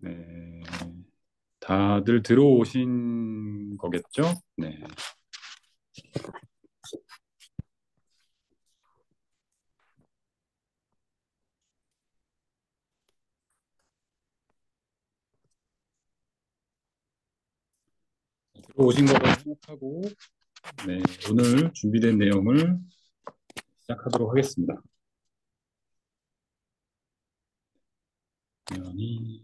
네, 다들 들어오신 거겠죠? 네, 들어오신 거라고 생각하고, 네, 오늘 준비된 내용을 시작하도록 하겠습니다. 화면이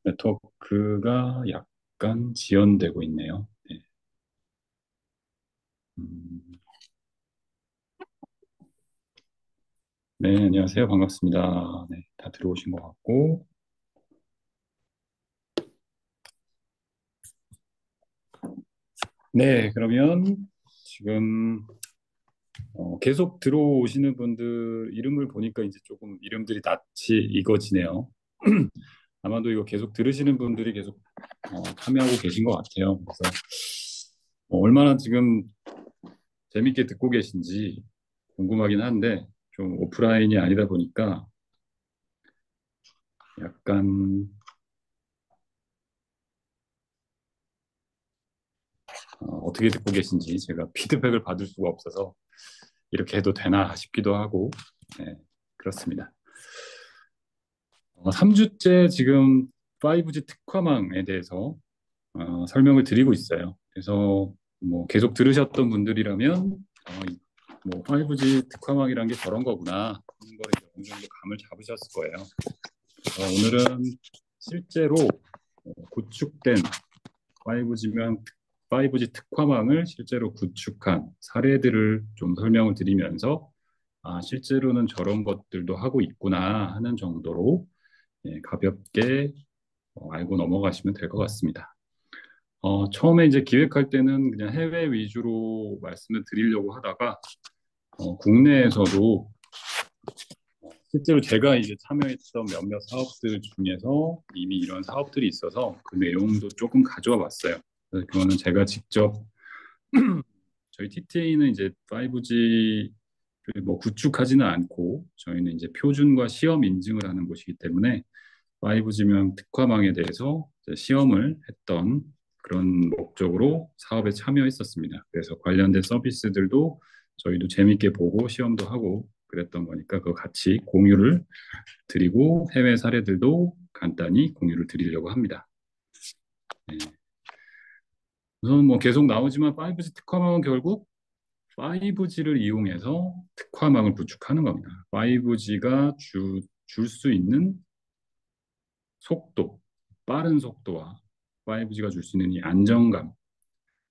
네트워크가 약간 지연되고 있네요. 네, 음, 네, 안녕하세요. 반갑습니다. 네, 다 들어오신 것 같고, 네, 그러면 지금 계속 들어오시는 분들 이름을 보니까 이제 조금 이름들이 낯이 익어지네요. 아마도 이거 계속 들으시는 분들이 계속 참여하고 계신 것 같아요. 그래서 얼마나 지금 재밌게 듣고 계신지 궁금하긴 한데 좀 오프라인이 아니다 보니까 약간 어떻게 듣고 계신지 제가 피드백을 받을 수가 없어서 이렇게 해도 되나 싶기도 하고 네, 그렇습니다. 3주째 지금 5G 특화망에 대해서 설명을 드리고 있어요. 그래서 뭐 계속 들으셨던 분들이라면 뭐 5G 특화망이란 게 저런 거구나 하는 걸 이제 어느 정도 감을 잡으셨을 거예요. 오늘은 실제로 구축된 5G면 5G 특화망을 실제로 구축한 사례들을 좀 설명을 드리면서 실제로는 저런 것들도 하고 있구나 하는 정도로 가볍게 알고 넘어가시면 될 것 같습니다. 처음에 이제 기획할 때는 그냥 해외 위주로 말씀을 드리려고 하다가 국내에서도 실제로 제가 이제 참여했던 몇몇 사업들 중에서 이미 이런 사업들이 있어서 그 내용도 조금 가져와 봤어요. 그래서 그거는 제가 직접 저희 TTA는 이제 5G를 뭐 구축하지는 않고 저희는 이제 표준과 시험 인증을 하는 곳이기 때문에 5G명 특화망에 대해서 이제 시험을 했던 그런 목적으로 사업에 참여했었습니다. 그래서 관련된 서비스들도 저희도 재밌게 보고 시험도 하고 그랬던 거니까 그거 같이 공유를 드리고 해외 사례들도 간단히 공유를 드리려고 합니다. 네. 우선 뭐 계속 나오지만 5G 특화망은 결국 5G를 이용해서 특화망을 구축하는 겁니다. 5G가 줄 수 있는 속도, 빠른 속도와 5G가 줄 수 있는 이 안정감,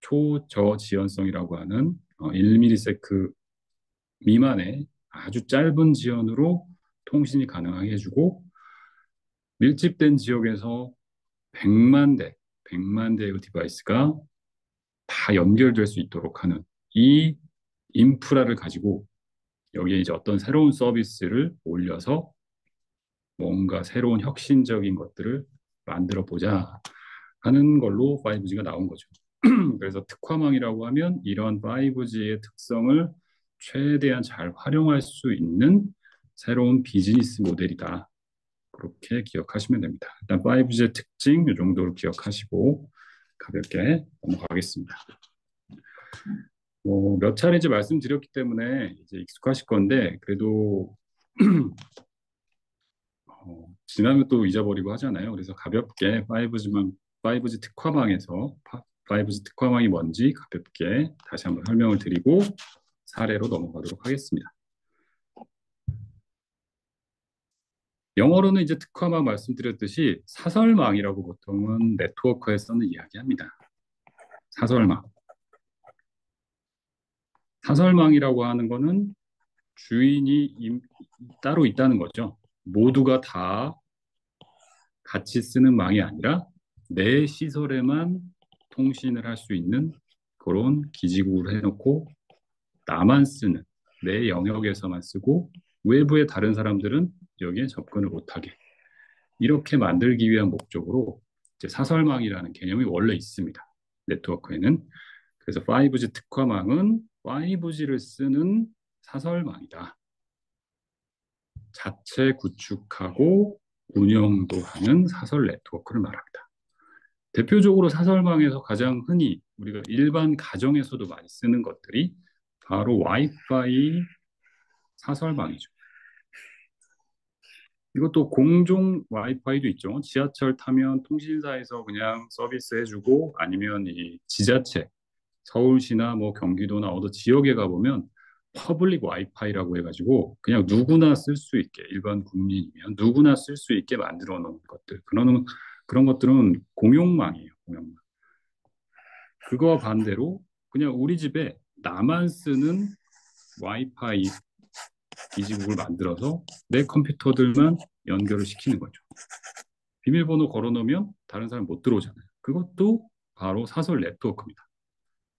초저지연성이라고 하는 1ms 미만의 아주 짧은 지연으로 통신이 가능하게 해주고 밀집된 지역에서 100만 대, 100만 대의 디바이스가 다 연결될 수 있도록 하는 이 인프라를 가지고 여기에 이제 어떤 새로운 서비스를 올려서 뭔가 새로운 혁신적인 것들을 만들어 보자 하는 걸로 5G가 나온 거죠. 그래서 특화망이라고 하면 이런 5G의 특성을 최대한 잘 활용할 수 있는 새로운 비즈니스 모델이다. 그렇게 기억하시면 됩니다. 일단 5G의 특징 이 정도로 기억하시고 가볍게 넘어가겠습니다. 몇 차례 이제 말씀드렸기 때문에 이제 익숙하실 건데 그래도 지나면 또 잊어버리고 하잖아요. 그래서 가볍게 5G 특화망에서 5G 특화망이 뭔지 가볍게 다시 한번 설명을 드리고 사례로 넘어가도록 하겠습니다. 영어로는 이제 특화망 말씀드렸듯이 사설망이라고 보통은 네트워크에서는 이야기합니다. 사설망. 사설망이라고 하는 거는 주인이 따로 있다는 거죠. 모두가 다 같이 쓰는 망이 아니라 내 시설에만 통신을 할 수 있는 그런 기지국을 해놓고 나만 쓰는 내 영역에서만 쓰고 외부의 다른 사람들은 여기에 접근을 못하게 이렇게 만들기 위한 목적으로 이제 사설망이라는 개념이 원래 있습니다. 네트워크에는. 그래서 5G 특화망은 5G를 쓰는 사설망이다. 자체 구축하고 운영도 하는 사설 네트워크를 말합니다. 대표적으로 사설망에서 가장 흔히 우리가 일반 가정에서도 많이 쓰는 것들이 바로 와이파이 사설망이죠. 이것도 공중 와이파이도 있죠. 지하철 타면 통신사에서 그냥 서비스 해주고 아니면 이 지자체, 서울시나 뭐 경기도나 어느 지역에 가보면 퍼블릭 와이파이라고 해가지고 그냥 누구나 쓸 수 있게 일반 국민이면 누구나 쓸 수 있게 만들어 놓은 것들. 그런 것들은 공용망이에요. 공용망. 그거와 반대로 그냥 우리 집에 나만 쓰는 와이파이 기지국을 만들어서 내 컴퓨터들만 연결을 시키는 거죠. 비밀번호 걸어놓으면 다른 사람 못 들어오잖아요. 그것도 바로 사설 네트워크입니다.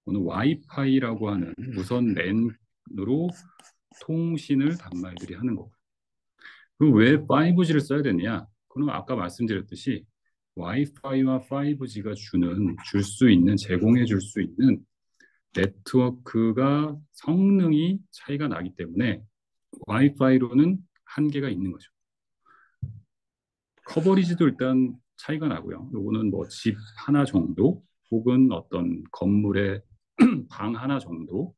오늘 와이파이라고 하는 무선 랜으로 통신을 단말들이 하는 거고. 그럼 왜 5G를 써야 되느냐? 그건 아까 말씀드렸듯이 와이파이와 5G가 줄 수 있는, 제공해 줄 수 있는 네트워크가 성능이 차이가 나기 때문에 와이파이로는 한계가 있는 거죠. 커버리지도 일단 차이가 나고요. 요거는 뭐 집 하나 정도 혹은 어떤 건물의 방 하나 정도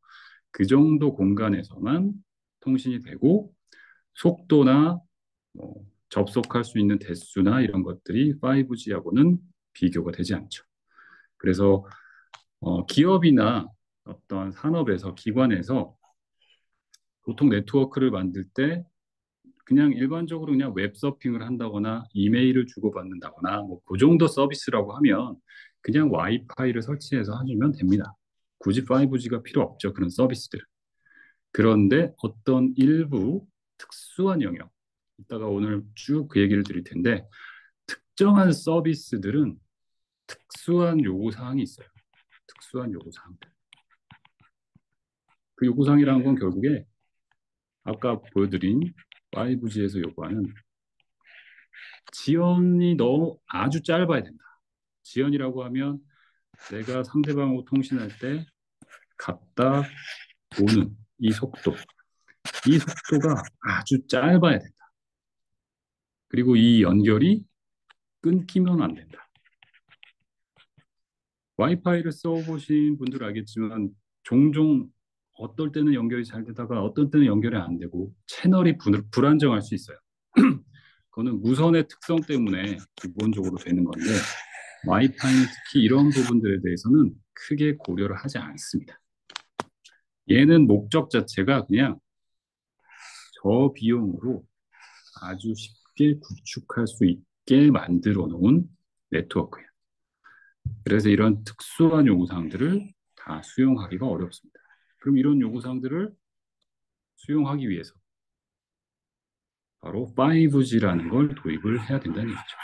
그 정도 공간에서만 통신이 되고 속도나 접속할 수 있는 대수나 이런 것들이 5G하고는 비교가 되지 않죠. 그래서 기업이나 어떤 산업에서 기관에서 보통 네트워크를 만들 때 그냥 일반적으로 그냥 웹 서핑을 한다거나 이메일을 주고받는다거나 뭐 그 정도 서비스라고 하면 그냥 와이파이를 설치해서 해주면 됩니다. 굳이 5G가 필요 없죠. 그런 서비스들. 그런데 어떤 일부 특수한 영역, 이따가 오늘 쭉 그 얘기를 드릴 텐데 특정한 서비스들은 특수한 요구사항이 있어요. 특수한 요구사항들. 그 요구사항이라는 건 결국에 아까 보여드린 5G에서 요구하는 지연이 너무 아주 짧아야 된다. 지연이라고 하면 내가 상대방하고 통신할 때 갔다 오는 이 속도가 아주 짧아야 된다. 그리고 이 연결이 끊기면 안 된다. 와이파이를 써보신 분들 알겠지만 종종 어떨 때는 연결이 잘 되다가 어떤 때는 연결이 안 되고 채널이 불안정할 수 있어요. 그거는 무선의 특성 때문에 기본적으로 되는 건데 와이파이는 특히 이런 부분들에 대해서는 크게 고려를 하지 않습니다. 얘는 목적 자체가 그냥 저비용으로 아주 쉽게 구축할 수 있게 만들어 놓은 네트워크예요. 그래서 이런 특수한 요구사항들을 다 수용하기가 어렵습니다. 그럼 이런 요구사항들을 수용하기 위해서 바로 5G라는 걸 도입을 해야 된다는 얘기죠.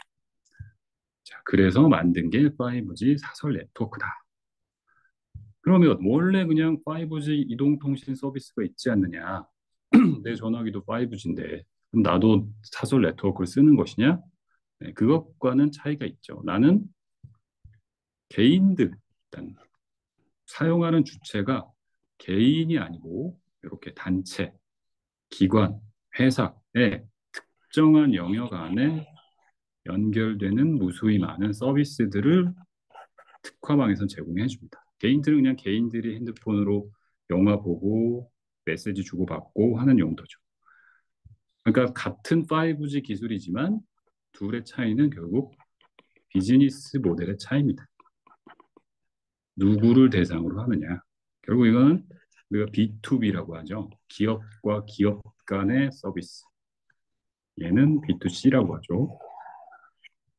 자, 그래서 만든 게 5G 사설 네트워크다. 그러면 원래 그냥 5G 이동통신 서비스가 있지 않느냐? 내 전화기도 5G인데 그럼 나도 사설 네트워크를 쓰는 것이냐? 네, 그것과는 차이가 있죠. 나는 개인들, 일단 사용하는 주체가 개인이 아니고 이렇게 단체, 기관, 회사의 특정한 영역 안에 연결되는 무수히 많은 서비스들을 특화망에서 제공해 줍니다. 개인들은 그냥 개인들이 핸드폰으로 영화 보고 메시지 주고받고 하는 용도죠. 그러니까 같은 5G 기술이지만 둘의 차이는 결국 비즈니스 모델의 차이입니다. 누구를 대상으로 하느냐. 결국 이건 우리가 B2B라고 하죠. 기업과 기업 간의 서비스. 얘는 B2C라고 하죠.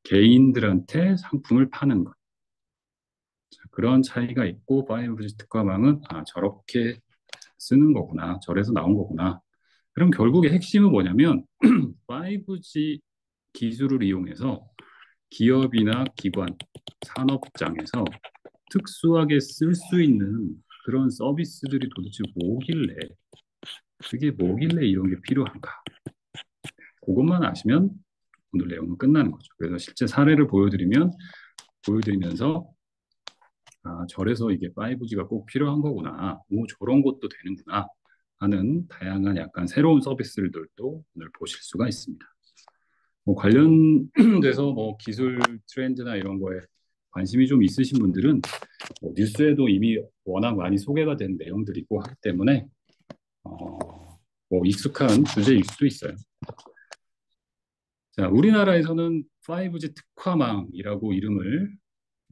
개인들한테 상품을 파는 것. 자, 그런 차이가 있고 5G 특화망은 저렇게 쓰는 거구나. 저래서 나온 거구나. 그럼 결국에 핵심은 뭐냐면 5G 기술을 이용해서 기업이나 기관, 산업장에서 특수하게 쓸 수 있는 그런 서비스들이 도대체 뭐길래 그게 뭐길래 이런 게 필요한가? 그것만 아시면 오늘 내용은 끝나는 거죠. 그래서 실제 사례를 보여드리면서 저래서 이게 5G가 꼭 필요한 거구나. 오, 저런 것도 되는구나. 하는 다양한 약간 새로운 서비스들도 오늘 보실 수가 있습니다. 뭐 관련돼서 뭐 기술 트렌드나 이런 거에 관심이 좀 있으신 분들은 뭐 뉴스에도 이미 워낙 많이 소개가 된 내용들이고 하기 때문에 뭐 익숙한 주제일 수도 있어요. 자, 우리나라에서는 5G 특화망이라고 이름을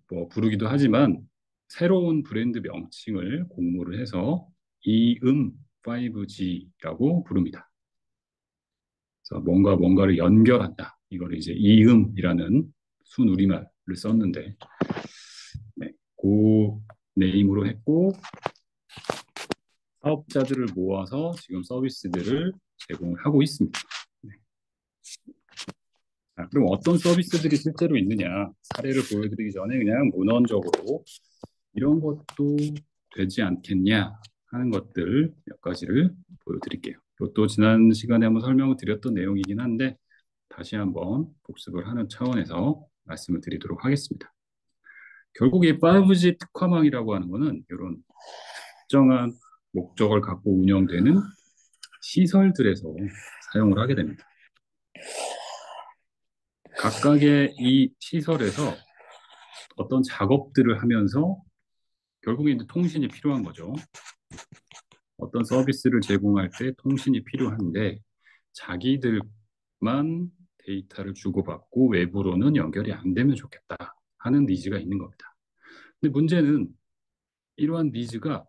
뭐 부르기도 하지만 새로운 브랜드 명칭을 공모를 해서 이음 5G라고 부릅니다. 그래서 뭔가를 연결한다. 이걸 이제 이음이라는 순우리말을 썼는데, 네, 그 네임으로 했고 사업자들을 모아서 지금 서비스들을 제공을 하고 있습니다. 네. 자, 그럼 어떤 서비스들이 실제로 있느냐 사례를 보여드리기 전에 그냥 문헌적으로 이런 것도 되지 않겠냐 하는 것들 몇 가지를 보여드릴게요. 이것도 지난 시간에 한번 설명을 드렸던 내용이긴 한데 다시 한번 복습을 하는 차원에서 말씀을 드리도록 하겠습니다. 결국 이 5G 특화망이라고 하는 것은 이런 특정한 목적을 갖고 운영되는 시설들에서 사용을 하게 됩니다. 각각의 이 시설에서 어떤 작업들을 하면서 결국에 이제 통신이 필요한 거죠. 어떤 서비스를 제공할 때 통신이 필요한데 자기들만 데이터를 주고받고 외부로는 연결이 안 되면 좋겠다 하는 니즈가 있는 겁니다. 근데 문제는 이러한 니즈가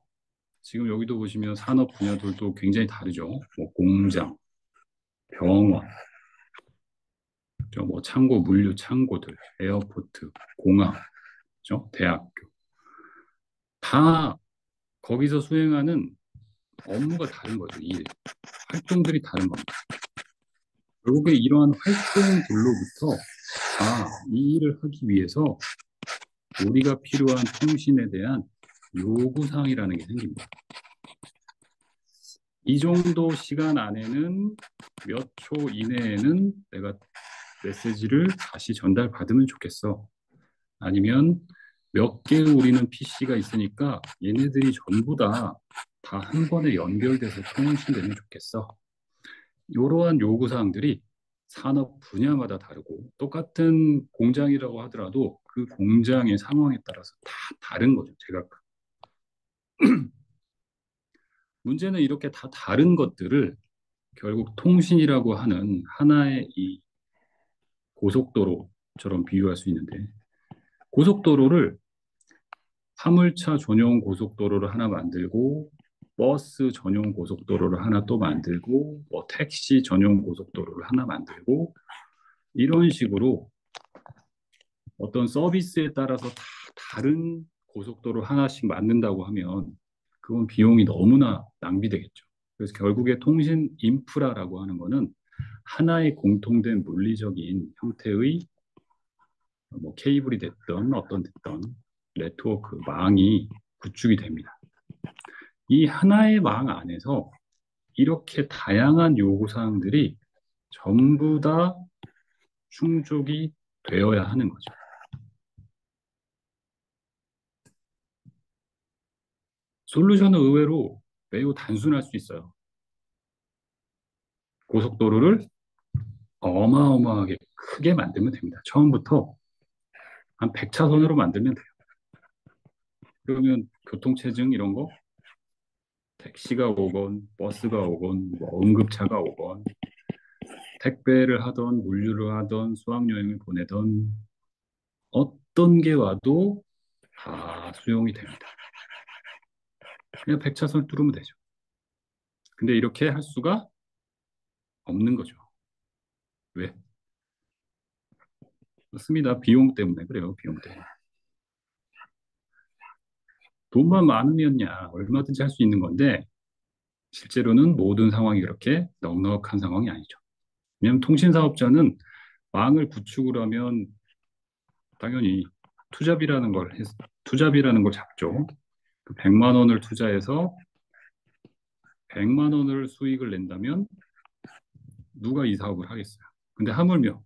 지금 여기도 보시면 산업 분야들도 굉장히 다르죠. 뭐 공장, 병원, 뭐 창고, 물류 창고들, 에어포트, 공항, 그죠? 대학교 다 거기서 수행하는 업무가 다른 거죠. 일, 활동들이 다른 겁니다. 결국에 이러한 활동들로부터 이 일을 하기 위해서 우리가 필요한 통신에 대한 요구사항이라는 게 생깁니다. 이 정도 시간 안에는 몇 초 이내에는 내가 메시지를 다시 전달받으면 좋겠어. 아니면 몇 개의 우리는 PC가 있으니까 얘네들이 전부 다 한 번에 연결돼서 통신되면 좋겠어. 이러한 요구사항들이 산업 분야마다 다르고 똑같은 공장이라고 하더라도 그 공장의 상황에 따라서 다 다른 거죠. 제가 문제는 이렇게 다 다른 것들을 결국 통신이라고 하는 하나의 이 고속도로처럼 비유할 수 있는데 고속도로를 화물차 전용 고속도로를 하나 만들고 버스 전용 고속도로를 하나 또 만들고 뭐 택시 전용 고속도로를 하나 만들고 이런 식으로 어떤 서비스에 따라서 다 다른 고속도로 하나씩 만든다고 하면 그건 비용이 너무나 낭비되겠죠. 그래서 결국에 통신 인프라라고 하는 거는 하나의 공통된 물리적인 형태의 뭐 케이블이 됐던 어떤 됐던 네트워크 망이 구축이 됩니다. 이 하나의 망 안에서 이렇게 다양한 요구사항들이 전부 다 충족이 되어야 하는 거죠. 솔루션은 의외로 매우 단순할 수 있어요. 고속도로를 어마어마하게 크게 만들면 됩니다. 처음부터 한 100차선으로 만들면 돼요. 그러면 교통체증 이런 거 택시가 오건 버스가 오건 뭐 응급차가 오건 택배를 하던 물류를 하던 수학여행을 보내던 어떤 게 와도 다 수용이 됩니다. 그냥 100차선 뚫으면 되죠. 근데 이렇게 할 수가 없는 거죠. 왜? 맞습니다. 비용 때문에 그래요. 비용 때문에. 돈만 많으면야 얼마든지 할 수 있는 건데 실제로는 모든 상황이 그렇게 넉넉한 상황이 아니죠. 왜냐하면 통신사업자는 망을 구축을 하면 당연히 투잡이라는 걸 잡죠. 그 100만 원을 투자해서 100만 원을 수익을 낸다면 누가 이 사업을 하겠어요. 근데 하물며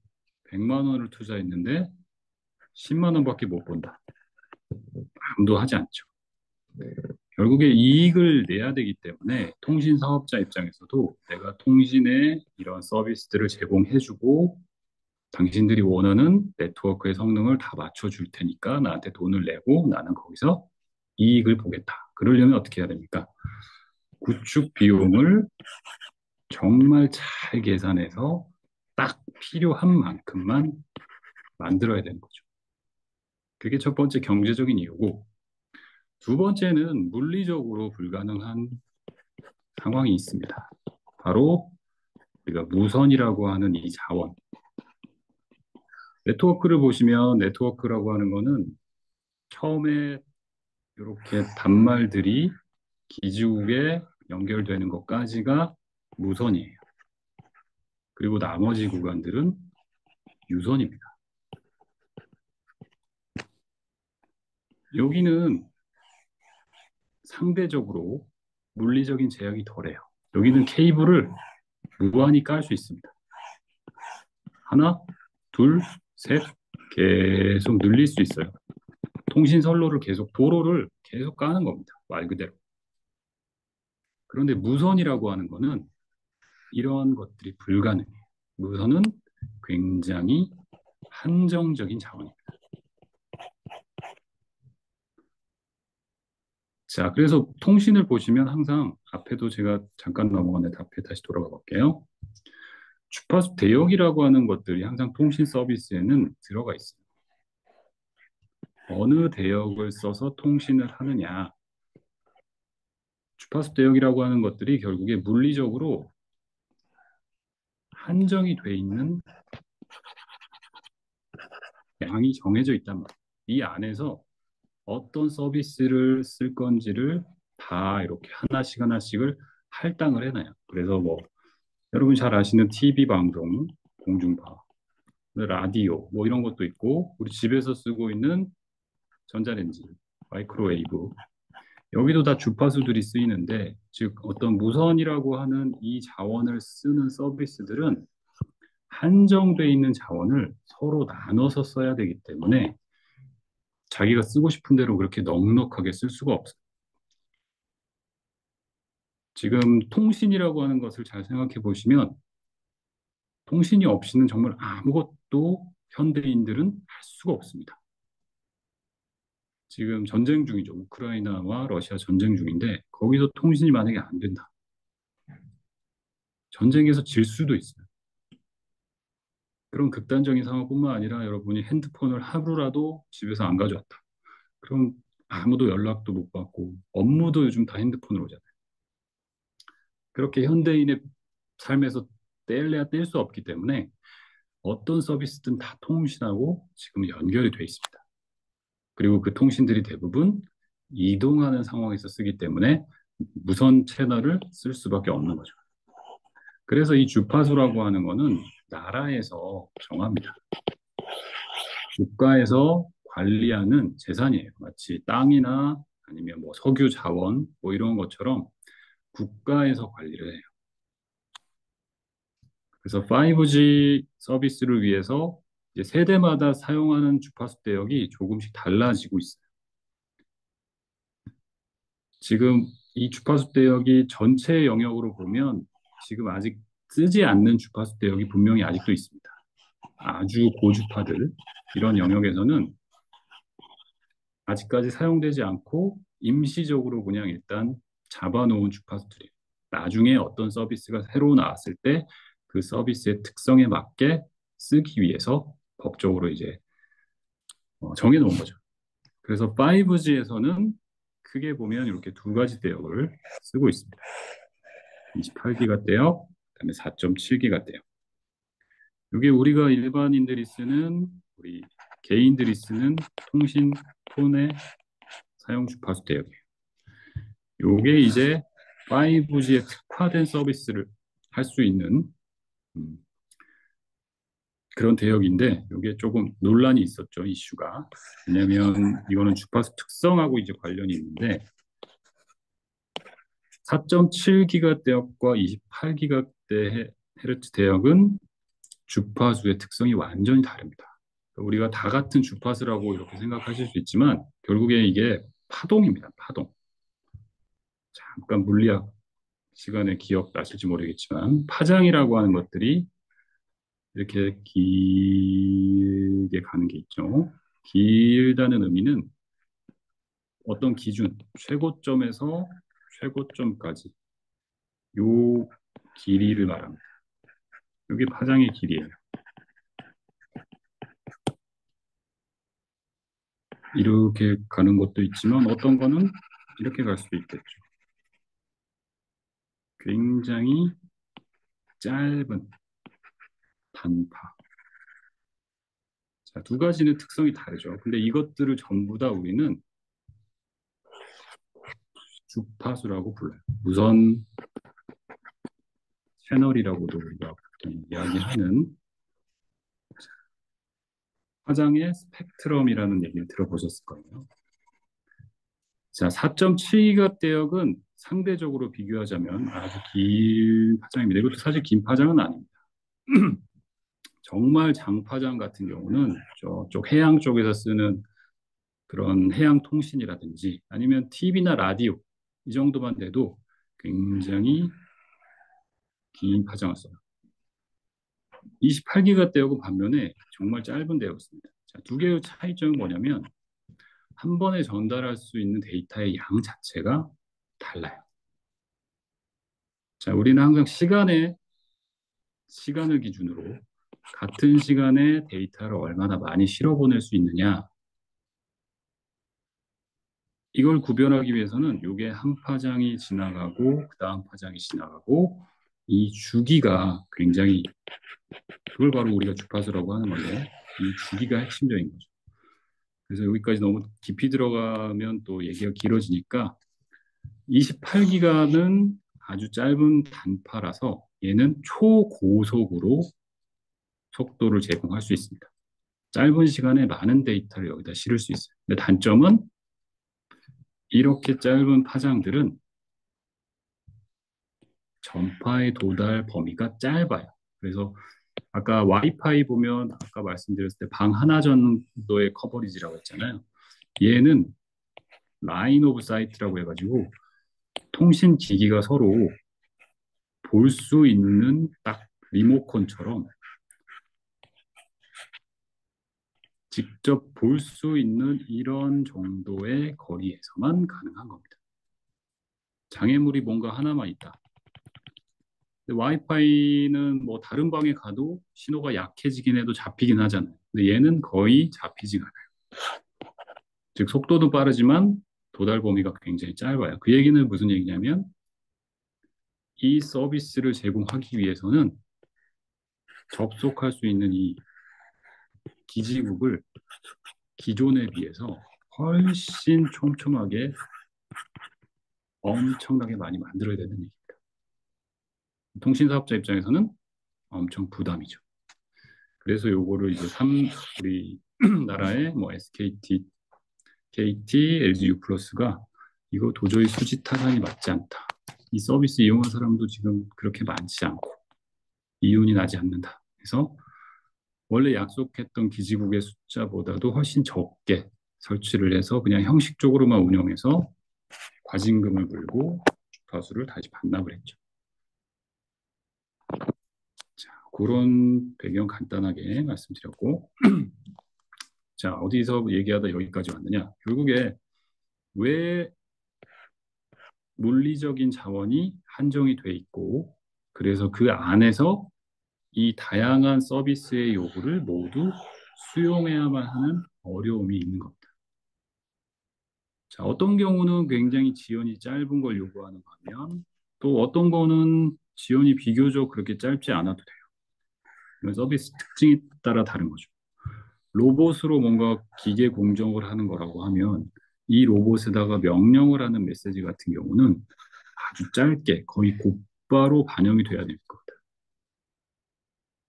100만 원을 투자했는데 10만 원밖에 못 본다. 아무도 하지 않죠. 결국에 이익을 내야 되기 때문에 통신 사업자 입장에서도 내가 통신에 이런 서비스들을 제공해주고 당신들이 원하는 네트워크의 성능을 다 맞춰줄 테니까 나한테 돈을 내고 나는 거기서 이익을 보겠다. 그러려면 어떻게 해야 됩니까? 구축 비용을 정말 잘 계산해서 딱 필요한 만큼만 만들어야 되는 거죠. 그게 첫 번째 경제적인 이유고, 두 번째는 물리적으로 불가능한 상황이 있습니다. 바로 우리가 무선이라고 하는 이 자원. 네트워크를 보시면 네트워크라고 하는 거는 처음에 이렇게 단말들이 기지국에 연결되는 것까지가 무선이에요. 그리고 나머지 구간들은 유선입니다. 여기는 상대적으로 물리적인 제약이 덜해요. 여기는 케이블을 무한히 깔 수 있습니다. 하나, 둘, 셋, 계속 늘릴 수 있어요. 통신 선로를 계속, 도로를 계속 까는 겁니다. 말 그대로. 그런데 무선이라고 하는 거는 이러한 것들이 불가능해요. 무선은 굉장히 한정적인 자원입니다. 자, 그래서 통신을 보시면 항상 앞에도 제가 잠깐 넘어갔는데 앞에 다시 돌아가 볼게요. 주파수 대역이라고 하는 것들이 항상 통신 서비스에는 들어가 있어요. 어느 대역을 써서 통신을 하느냐. 주파수 대역이라고 하는 것들이 결국에 물리적으로 한정이 돼 있는 양이 정해져 있단 말이에요. 이 안에서 어떤 서비스를 쓸 건지를 다 이렇게 하나씩 하나씩을 할당을 해놔요. 그래서 뭐 여러분 잘 아시는 TV 방송, 공중파, 라디오 뭐 이런 것도 있고 우리 집에서 쓰고 있는 전자레인지, 마이크로웨이브 여기도 다 주파수들이 쓰이는데 즉 어떤 무선이라고 하는 이 자원을 쓰는 서비스들은 한정돼 있는 자원을 서로 나눠서 써야 되기 때문에 자기가 쓰고 싶은 대로 그렇게 넉넉하게 쓸 수가 없어요. 지금 통신이라고 하는 것을 잘 생각해 보시면 통신이 없이는 정말 아무것도 현대인들은 할 수가 없습니다. 지금 전쟁 중이죠. 우크라이나와 러시아 전쟁 중인데 거기서 통신이 만약에 안 된다. 전쟁에서 질 수도 있어요. 그런 극단적인 상황뿐만 아니라 여러분이 핸드폰을 하루라도 집에서 안 가져왔다. 그럼 아무도 연락도 못 받고 업무도 요즘 다 핸드폰으로 오잖아요. 그렇게 현대인의 삶에서 뗄래야 뗄 수 없기 때문에 어떤 서비스든 다 통신하고 지금 연결이 돼 있습니다. 그리고 그 통신들이 대부분 이동하는 상황에서 쓰기 때문에 무선 채널을 쓸 수밖에 없는 거죠. 그래서 이 주파수라고 하는 거는 나라에서 정합니다. 국가에서 관리하는 재산이에요. 마치 땅이나 아니면 뭐 석유 자원 뭐 이런 것처럼 국가에서 관리를 해요. 그래서 5G 서비스를 위해서 이제 세대마다 사용하는 주파수 대역이 조금씩 달라지고 있어요. 지금 이 주파수 대역이 전체 영역으로 보면 지금 아직 쓰지 않는 주파수 대역이 분명히 아직도 있습니다. 아주 고주파들 이런 영역에서는 아직까지 사용되지 않고 임시적으로 그냥 일단 잡아놓은 주파수들이에요. 나중에 어떤 서비스가 새로 나왔을 때 그 서비스의 특성에 맞게 쓰기 위해서 법적으로 이제 정해놓은 거죠. 그래서 5G에서는 크게 보면 이렇게 두 가지 대역을 쓰고 있습니다. 28기가 대역, 그다음에 4.7기가 대역. 이게 우리가 일반인들이 쓰는 우리 개인들이 쓰는 통신 폰의 사용 주파수 대역이에요. 요게 이제 5G에 특화된 서비스를 할 수 있는 음, 그런 대역인데 이게 조금 논란이 있었죠, 이슈가. 왜냐하면 이거는 주파수 특성하고 이제 관련이 있는데 4.7기가 대역과 28기가 헤르츠 대역은 주파수의 특성이 완전히 다릅니다. 우리가 다 같은 주파수라고 이렇게 생각하실 수 있지만 결국에 이게 파동입니다. 파동. 잠깐 물리학 시간에 기억나실지 모르겠지만 파장이라고 하는 것들이 이렇게 길게 가는 게 있죠. 길다는 의미는 어떤 기준, 최고점에서 최고점까지 요 길이를 말합니다. 여기 파장의 길이에요. 이렇게 가는 것도 있지만 어떤 거는 이렇게 갈 수도 있겠죠. 굉장히 짧은 단파. 자, 두 가지는 특성이 다르죠. 근데 이것들을 전부 다 우리는 주파수라고 불러요. 무선 채널이라고도 우리가 보통 이야기하는 화장의 스펙트럼이라는 얘기를 들어보셨을 거예요. 자, 4.7기가 대역은 상대적으로 비교하자면 아주 긴 파장입니다. 이것도 사실 긴 파장은 아닙니다. 정말 장파장 같은 경우는 저쪽 해양 쪽에서 쓰는 그런 해양 통신이라든지 아니면 TV나 라디오 이 정도만 돼도 굉장히 긴 파장을 써요. 28기가 대역은 반면에 정말 짧은 대역입니다. 자, 두 개의 차이점은 뭐냐면 한 번에 전달할 수 있는 데이터의 양 자체가 달라요. 자, 우리는 항상 시간을 기준으로 같은 시간에 데이터를 얼마나 많이 실어보낼 수 있느냐 이걸 구별하기 위해서는 이게 한 파장이 지나가고 그 다음 파장이 지나가고 이 주기가 굉장히 그걸 바로 우리가 주파수라고 하는 건데 이 주기가 핵심적인 거죠. 그래서 여기까지 너무 깊이 들어가면 또 얘기가 길어지니까 28기가는 아주 짧은 단파라서 얘는 초고속으로 속도를 제공할 수 있습니다. 짧은 시간에 많은 데이터를 여기다 실을 수 있어요. 근데 단점은 이렇게 짧은 파장들은 전파의 도달 범위가 짧아요. 그래서 아까 와이파이 보면 아까 말씀드렸을 때 방 하나 정도의 커버리지라고 했잖아요. 얘는 라인 오브 사이트라고 해가지고 통신 기기가 서로 볼 수 있는 딱 리모컨처럼 직접 볼 수 있는 이런 정도의 거리에서만 가능한 겁니다. 장애물이 뭔가 하나만 있다. 근데 와이파이는 뭐 다른 방에 가도 신호가 약해지긴 해도 잡히긴 하잖아요. 근데 얘는 거의 잡히지 않아요. 즉 속도도 빠르지만 도달 범위가 굉장히 짧아요. 그 얘기는 무슨 얘기냐면 이 서비스를 제공하기 위해서는 접속할 수 있는 이 기지국을 기존에 비해서 훨씬 촘촘하게 엄청나게 많이 만들어야 되는 얘기입니다. 통신 사업자 입장에서는 엄청 부담이죠. 그래서 요거를 이제 우리 나라의 뭐 SKT, KT, LG U+가 이거 도저히 수지 타산이 맞지 않다. 이 서비스 이용한 사람도 지금 그렇게 많지 않고 이윤이 나지 않는다. 그래서 원래 약속했던 기지국의 숫자보다도 훨씬 적게 설치를 해서 그냥 형식적으로만 운영해서 과징금을 물고 주파수를 다시 반납을 했죠. 자, 그런 배경 간단하게 말씀드렸고 자, 어디서 얘기하다 여기까지 왔느냐? 결국에 왜 물리적인 자원이 한정이 돼 있고 그래서 그 안에서 이 다양한 서비스의 요구를 모두 수용해야만 하는 어려움이 있는 겁니다. 자, 어떤 경우는 굉장히 지연이 짧은 걸 요구하는 반면 또 어떤 거는 지연이 비교적 그렇게 짧지 않아도 돼요. 이건 서비스 특징에 따라 다른 거죠. 로봇으로 뭔가 기계 공정을 하는 거라고 하면 이 로봇에다가 명령을 하는 메시지 같은 경우는 아주 짧게 거의 곧바로 반영이 돼야 될 것 같아요.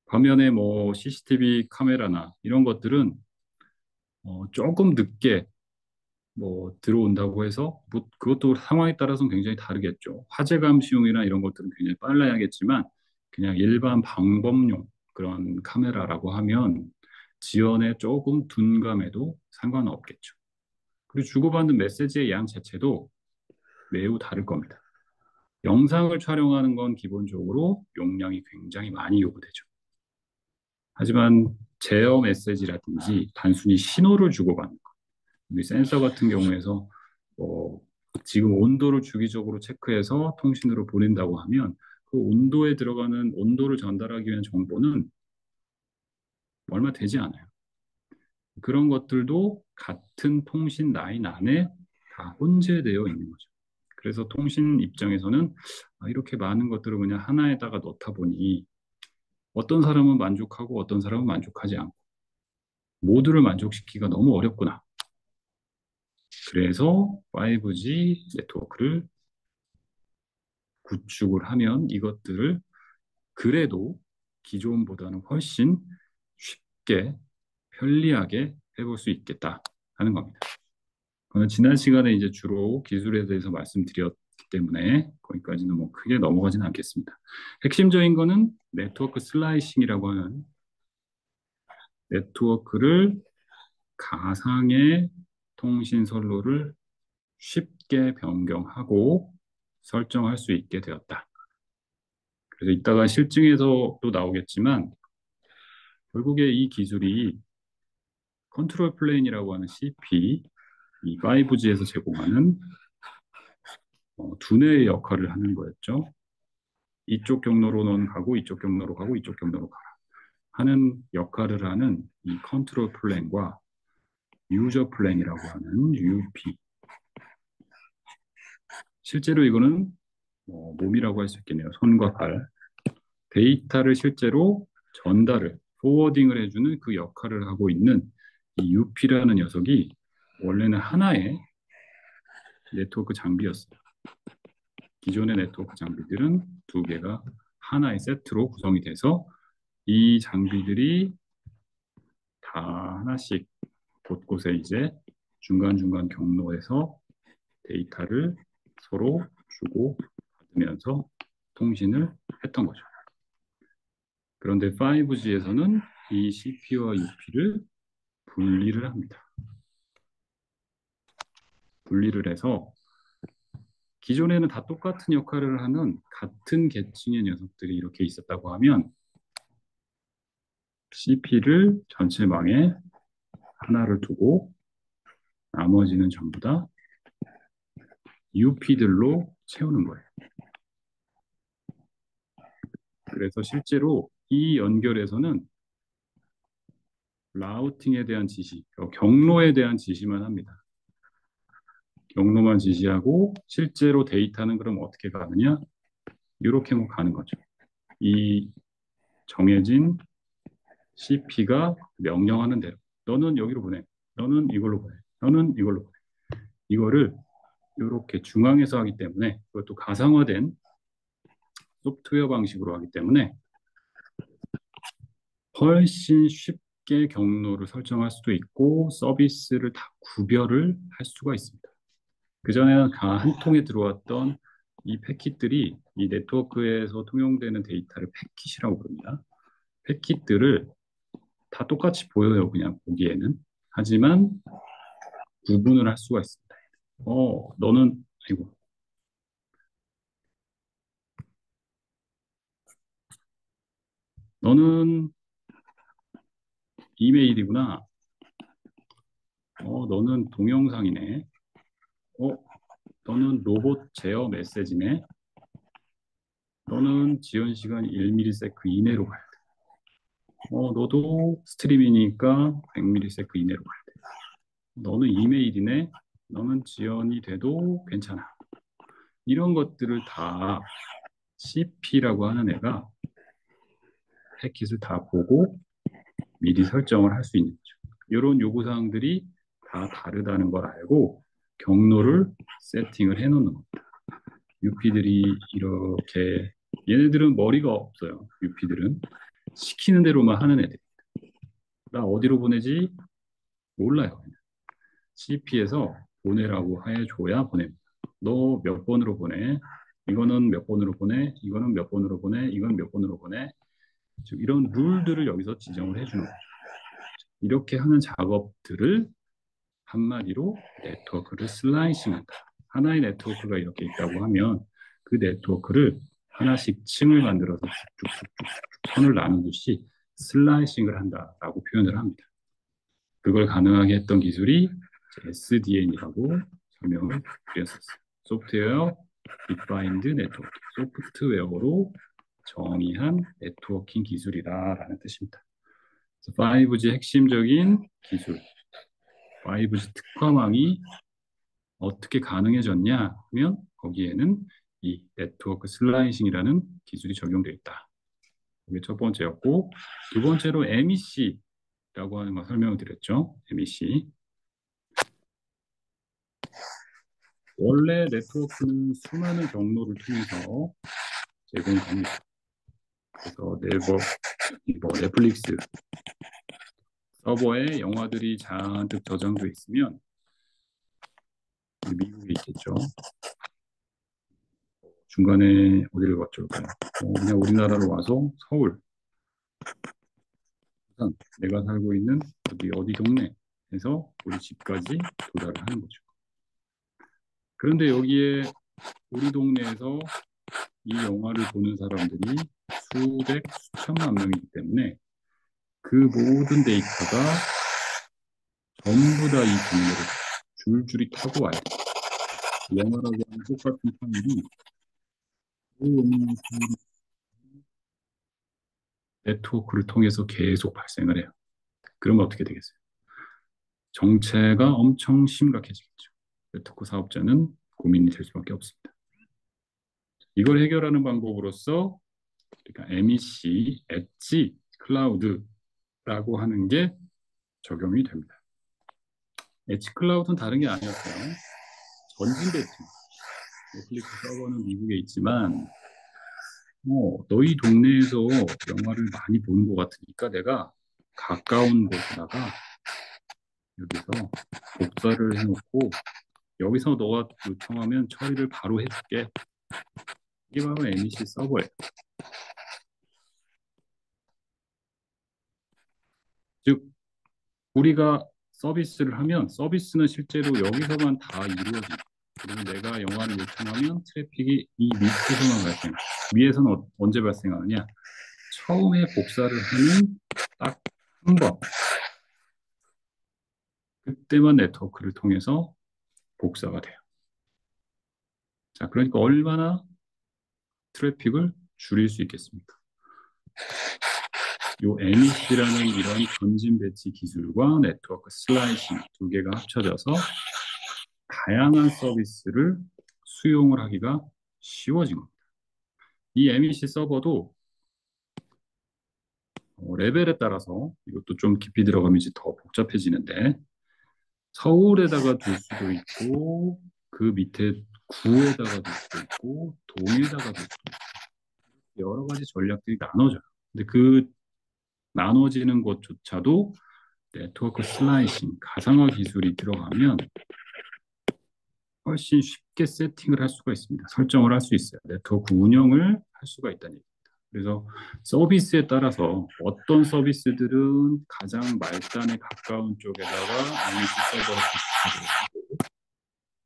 반면에 뭐 CCTV 카메라나 이런 것들은 조금 늦게 뭐 들어온다고 해서 뭐 그것도 상황에 따라서는 굉장히 다르겠죠. 화재 감시용이나 이런 것들은 굉장히 빨라야겠지만 그냥 일반 방범용 그런 카메라라고 하면 지연에 조금 둔감해도 상관은 없겠죠. 그리고 주고받는 메시지의 양 자체도 매우 다를 겁니다. 영상을 촬영하는 건 기본적으로 용량이 굉장히 많이 요구되죠. 하지만 제어 메시지라든지 단순히 신호를 주고받는 것, 우리 센서 같은 경우에서 뭐 지금 온도를 주기적으로 체크해서 통신으로 보낸다고 하면 그 온도에 들어가는 온도를 전달하기 위한 정보는 얼마 되지 않아요. 그런 것들도 같은 통신 라인 안에 다 혼재되어 있는 거죠. 그래서 통신 입장에서는 이렇게 많은 것들을 그냥 하나에다가 넣다 보니 어떤 사람은 만족하고 어떤 사람은 만족하지 않고 모두를 만족시키기가 너무 어렵구나. 그래서 5G 네트워크를 구축을 하면 이것들을 그래도 기존보다는 훨씬 쉽게 편리하게 해볼 수 있겠다 하는 겁니다. 지난 시간에 이제 주로 기술에 대해서 말씀드렸기 때문에 거기까지는 뭐 크게 넘어가지는 않겠습니다. 핵심적인 거는 네트워크 슬라이싱이라고 하는 네트워크를 가상의 통신 선로를 쉽게 변경하고 설정할 수 있게 되었다. 그래서 이따가 실증에서 또 나오겠지만 결국에 이 기술이 컨트롤 플레인이라고 하는 CP, 이 5G에서 제공하는 두뇌의 역할을 하는 거였죠. 이쪽 경로로는 가고 이쪽 경로로 가고 이쪽 경로로 가라 하는 역할을 하는 이 컨트롤 플랜과 유저 플랜이라고 하는 UP. 실제로 이거는 몸이라고 할 수 있겠네요. 손과 발. 데이터를 실제로 전달을, 포워딩을 해주는 그 역할을 하고 있는 이 UP라는 녀석이 원래는 하나의 네트워크 장비였어요. 기존의 네트워크 장비들은 두 개가 하나의 세트로 구성이 돼서 이 장비들이 다 하나씩 곳곳에 이제 중간중간 경로에서 데이터를 서로 주고 받으면서 통신을 했던 거죠. 그런데 5G에서는 이 CPU와 UP를 분리를 합니다. 분리를 해서 기존에는 다 똑같은 역할을 하는 같은 계층의 녀석들이 이렇게 있었다고 하면 CP를 전체 망에 하나를 두고 나머지는 전부 다 UP들로 채우는 거예요. 그래서 실제로 이 연결에서는 라우팅에 대한 지시, 경로에 대한 지시만 합니다. 경로만 지시하고 실제로 데이터는 그럼 어떻게 가느냐? 이렇게 뭐 가는 거죠. 이 정해진 CP가 명령하는 대로 너는 여기로 보내, 너는 이걸로 보내, 너는 이걸로 보내. 이거를 이렇게 중앙에서 하기 때문에 그것도 가상화된 소프트웨어 방식으로 하기 때문에 훨씬 쉽게 경로를 설정할 수도 있고 서비스를 다 구별을 할 수가 있습니다. 그전에는 다 한 통에 들어왔던 이 패킷들이 이 네트워크에서 통용되는 데이터를 패킷이라고 부릅니다. 패킷들을 다 똑같이 보여요, 그냥 보기에는. 하지만 구분을 할 수가 있습니다. 너는 아이고, 너는 이메일이구나. 너는 동영상이네. 어, 너는 로봇 제어 메시지네. 너는 지연 시간 1ms 이내로 가야 돼. 너도 스트리밍이니까 100ms 이내로 가야 돼. 너는 이메일이네. 너는 지연이 돼도 괜찮아. 이런 것들을 다 CP라고 하는 애가 패킷을 다 보고 미리 설정을 할 수 있는 거죠. 이런 요구사항들이 다 다르다는 걸 알고 경로를 세팅을 해놓는 겁니다. UP들이 이렇게 얘네들은 머리가 없어요. UP들은 시키는 대로만 하는 애들. 나 어디로 보내지 몰라요. CP에서 보내라고 해줘야 보냅니다. 너 몇 번으로 보내? 이거는 몇 번으로 보내? 이거는 몇 번으로 보내? 이건 몇 번으로 보내? 이런 룰들을 여기서 지정을 해주는 거죠. 이렇게 하는 작업들을 한마디로 네트워크를 슬라이싱한다 하나의 네트워크가 이렇게 있다고 하면 그 네트워크를 하나씩 층을 만들어서 쭉쭉쭉쭉 선을 나누듯이 슬라이싱을 한다라고 표현을 합니다. 그걸 가능하게 했던 기술이 SDN이라고 설명을 드렸었어요. 소프트웨어 디파인드 네트워크, 소프트웨어로 정의한 네트워킹 기술이다라는 뜻입니다. 5G 핵심적인 기술, 5G 특화망이 어떻게 가능해졌냐 하면 거기에는 이 네트워크 슬라이싱이라는 기술이 적용되어 있다. 이게 첫 번째였고, 두 번째로 MEC라고 하는 거 설명을 드렸죠. MEC. 원래 네트워크는 수많은 경로를 통해서 제공됩니다. 그래서 넷플릭스 서버에 영화들이 잔뜩 저장돼 있으면 미국에 있겠죠. 중간에 어디를 갔을까요? 그냥 우리나라로 와서 서울, 부산, 내가 살고 있는 어디 동네에서 우리 집까지 도달을 하는 거죠. 그런데 여기에 우리 동네에서 이 영화를 보는 사람들이 수백, 수천만 명이기 때문에 그 모든 데이터가 전부 다 이 경로를 줄줄이 타고 와야 돼요. 영화라고 하는 똑같은 파일이 네트워크를 통해서 계속 발생을 해요. 그러면 어떻게 되겠어요? 정체가 엄청 심각해지겠죠. 네트워크 사업자는 고민이 될 수밖에 없습니다. 이걸 해결하는 방법으로서 그러니까 MEC, 엣지 클라우드라고 하는 게 적용이 됩니다. 엣지 클라우드는 다른 게 아니었어요. 전진 배치. 넷플릭스 서버는 미국에 있지만 너희 동네에서 영화를 많이 보는 것 같으니까 내가 가까운 곳에다가 여기서 복사를 해놓고 여기서 너가 요청하면 처리를 바로 해줄게. 이게 바로 MEC 서버예요. 즉 우리가 서비스를 하면 서비스는 실제로 여기서만 다 이루어집니다. 그리고 내가 영화를 요청하면 트래픽이 이 밑에서만 발생. 위에서는 언제 발생하느냐? 처음에 복사를 하는 딱 한 번. 그때만 네트워크를 통해서 복사가 돼요. 자, 그러니까 얼마나 트래픽을 줄일 수 있겠습니까? 이 MEC라는 이런 전진 배치 기술과 네트워크 슬라이싱 두 개가 합쳐져서 다양한 서비스를 수용을 하기가 쉬워진 겁니다. 이 MEC 서버도 레벨에 따라서 이것도 좀 깊이 들어가면 이제 더 복잡해지는데 서울에다가 둘 수도 있고 그 밑에 구에다가 둘 수도 있고 동에다가 둘 수도 있고 여러 가지 전략들이 나눠져요. 근데 그 나눠지는 것조차도 네트워크 슬라이싱, 가상화 기술이 들어가면 훨씬 쉽게 세팅을 할 수가 있습니다. 설정을 할 수 있어요. 네트워크 운영을 할 수가 있다는 얘기입니다. 그래서 서비스에 따라서 어떤 서비스들은 가장 말단에 가까운 쪽에다가 MEC 서버를 구축하고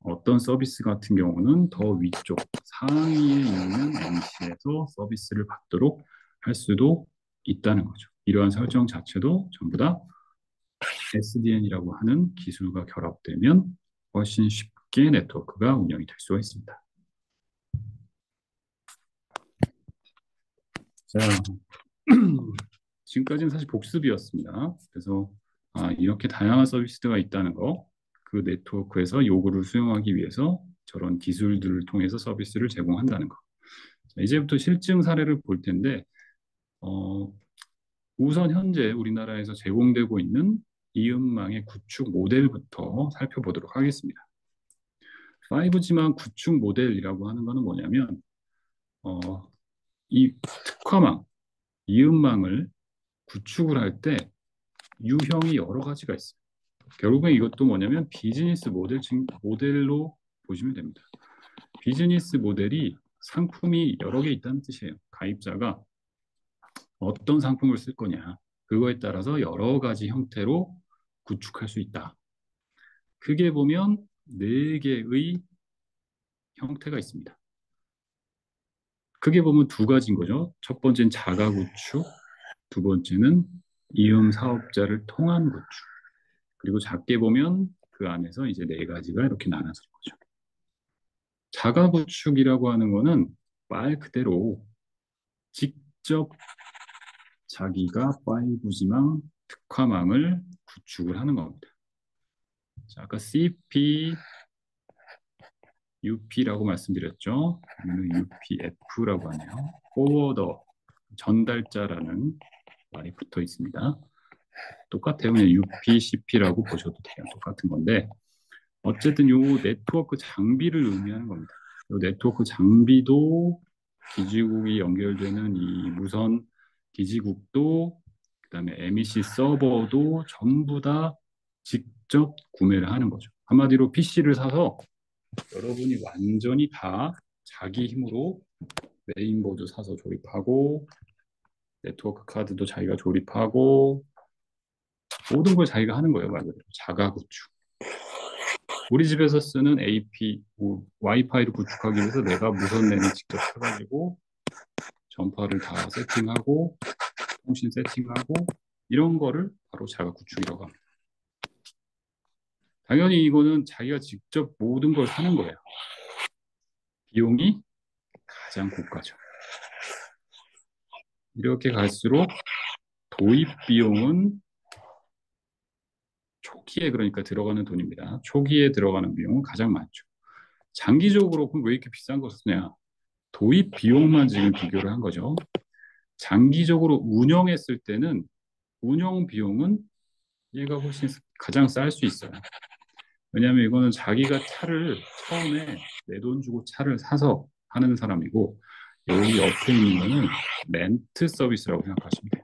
어떤 서비스 같은 경우는 더 위쪽 상위에 있는 MEC에서 서비스를 받도록 할 수도 있다는 거죠. 이러한 설정 자체도 전부 다 SDN이라고 하는 기술과 결합되면 훨씬 쉽게 네트워크가 운영이 될 수가 있습니다. 자, 지금까지는 사실 복습이었습니다. 그래서 이렇게 다양한 서비스가 있다는 거, 그 네트워크에서 요구를 수용하기 위해서 저런 기술들을 통해서 서비스를 제공한다는 거. 자, 이제부터 실증 사례를 볼 텐데 우선 현재 우리나라에서 제공되고 있는 이음망의 구축 모델부터 살펴보도록 하겠습니다. 5G망 구축 모델이라고 하는 것은 뭐냐면 이 특화망, 이음망을 구축을 할 때 유형이 여러 가지가 있어요. 결국엔 이것도 뭐냐면 비즈니스 모델로 보시면 됩니다. 비즈니스 모델이 상품이 여러 개 있다는 뜻이에요. 가입자가 어떤 상품을 쓸 거냐, 그거에 따라서 여러 가지 형태로 구축할 수 있다. 크게 보면 네 개의 형태가 있습니다. 크게 보면 두 가지인 거죠. 첫 번째는 자가 구축, 두 번째는 이음 사업자를 통한 구축. 그리고 작게 보면 그 안에서 이제 네 가지가 이렇게 나눠진 거죠. 자가 구축이라고 하는 거는 말 그대로 직접 자기가 5G망 특화망을 구축을 하는 겁니다. 자, 아까 CP, UP라고 말씀드렸죠. 여기는 UPF라고 하네요. 포워더, 전달자라는 말이 붙어 있습니다. 똑같아요. 그냥 UPCP라고 보셔도 돼요. 똑같은 건데 어쨌든 요 네트워크 장비를 의미하는 겁니다. 요 네트워크 장비도 기지국이 연결되는 이 무선 기지국도 그다음에 MEC 서버도 전부 다 직접 구매를 하는 거죠. 한마디로 PC를 사서 여러분이 완전히 다 자기 힘으로 메인보드 사서 조립하고 네트워크 카드도 자기가 조립하고 모든 걸 자기가 하는 거예요. 말 그대로 자가 구축. 우리 집에서 쓰는 AP, 와이파이를 구축하기 위해서 내가 무선 랜을 직접 사가지고 전파를 다 세팅하고 통신 세팅하고 이런 거를 바로 자가 구축이라고 합니다. 당연히 이거는 자기가 직접 모든 걸 사는 거예요. 비용이 가장 고가죠. 이렇게 갈수록 도입 비용은 초기에 그러니까 들어가는 돈입니다. 초기에 들어가는 비용은 가장 많죠. 장기적으로 그럼 왜 이렇게 비싼 거 쓰냐? 도입 비용만 지금 비교를 한 거죠. 장기적으로 운영했을 때는 운영 비용은 얘가 훨씬 가장 쌀 수 있어요. 왜냐하면 이거는 자기가 차를 처음에 내 돈 주고 차를 사서 하는 사람이고 여기 옆에 있는 거는 렌트 서비스라고 생각하시면 돼요.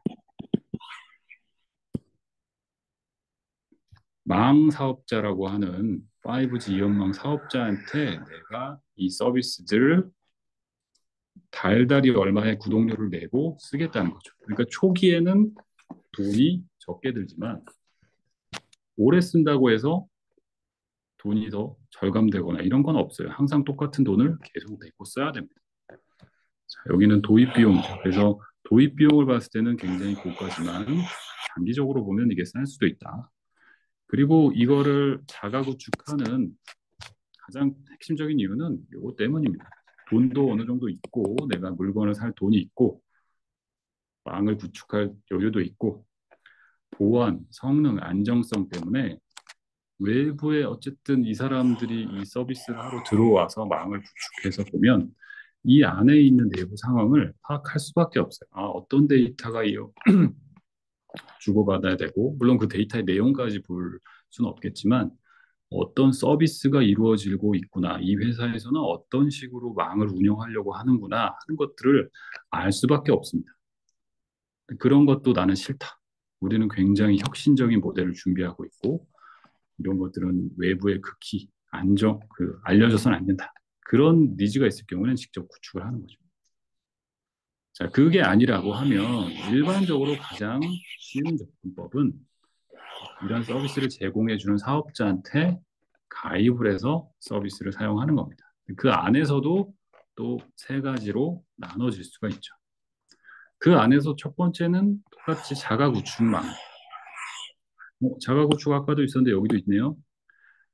망 사업자라고 하는 5G 이연망 사업자한테 내가 이 서비스들을 달달이 얼마의 구독료를 내고 쓰겠다는 거죠. 그러니까 초기에는 돈이 적게 들지만 오래 쓴다고 해서 돈이 더 절감되거나 이런 건 없어요. 항상 똑같은 돈을 계속 내고 써야 됩니다. 자, 여기는 도입 비용이죠. 그래서 도입 비용을 봤을 때는 굉장히 고가지만 장기적으로 보면 이게 쌀 수도 있다. 그리고 이거를 자가 구축하는 가장 핵심적인 이유는 이거 때문입니다. 돈도 어느 정도 있고 내가 물건을 살 돈이 있고 망을 구축할 여유도 있고 보안, 성능, 안정성 때문에 외부에 어쨌든 이 사람들이 이 서비스를 하러 들어와서 망을 구축해서 보면 이 안에 있는 내부 상황을 파악할 수밖에 없어요. 아, 어떤 데이터가 주고받아야 되고 물론 그 데이터의 내용까지 볼 수는 없겠지만 어떤 서비스가 이루어지고 있구나. 이 회사에서는 어떤 식으로 망을 운영하려고 하는구나 하는 것들을 알 수밖에 없습니다. 그런 것도 나는 싫다. 우리는 굉장히 혁신적인 모델을 준비하고 있고 이런 것들은 외부에 극히 알려져서는 안 된다. 그런 니즈가 있을 경우는 직접 구축을 하는 거죠. 자, 그게 아니라고 하면 일반적으로 가장 쉬운 접근법은 이런 서비스를 제공해 주는 사업자한테 가입을 해서 서비스를 사용하는 겁니다. 그 안에서도 또 세 가지로 나눠질 수가 있죠. 그 안에서 첫 번째는 똑같이 자가 구축망. 자가 구축 아까도 있었는데 여기도 있네요.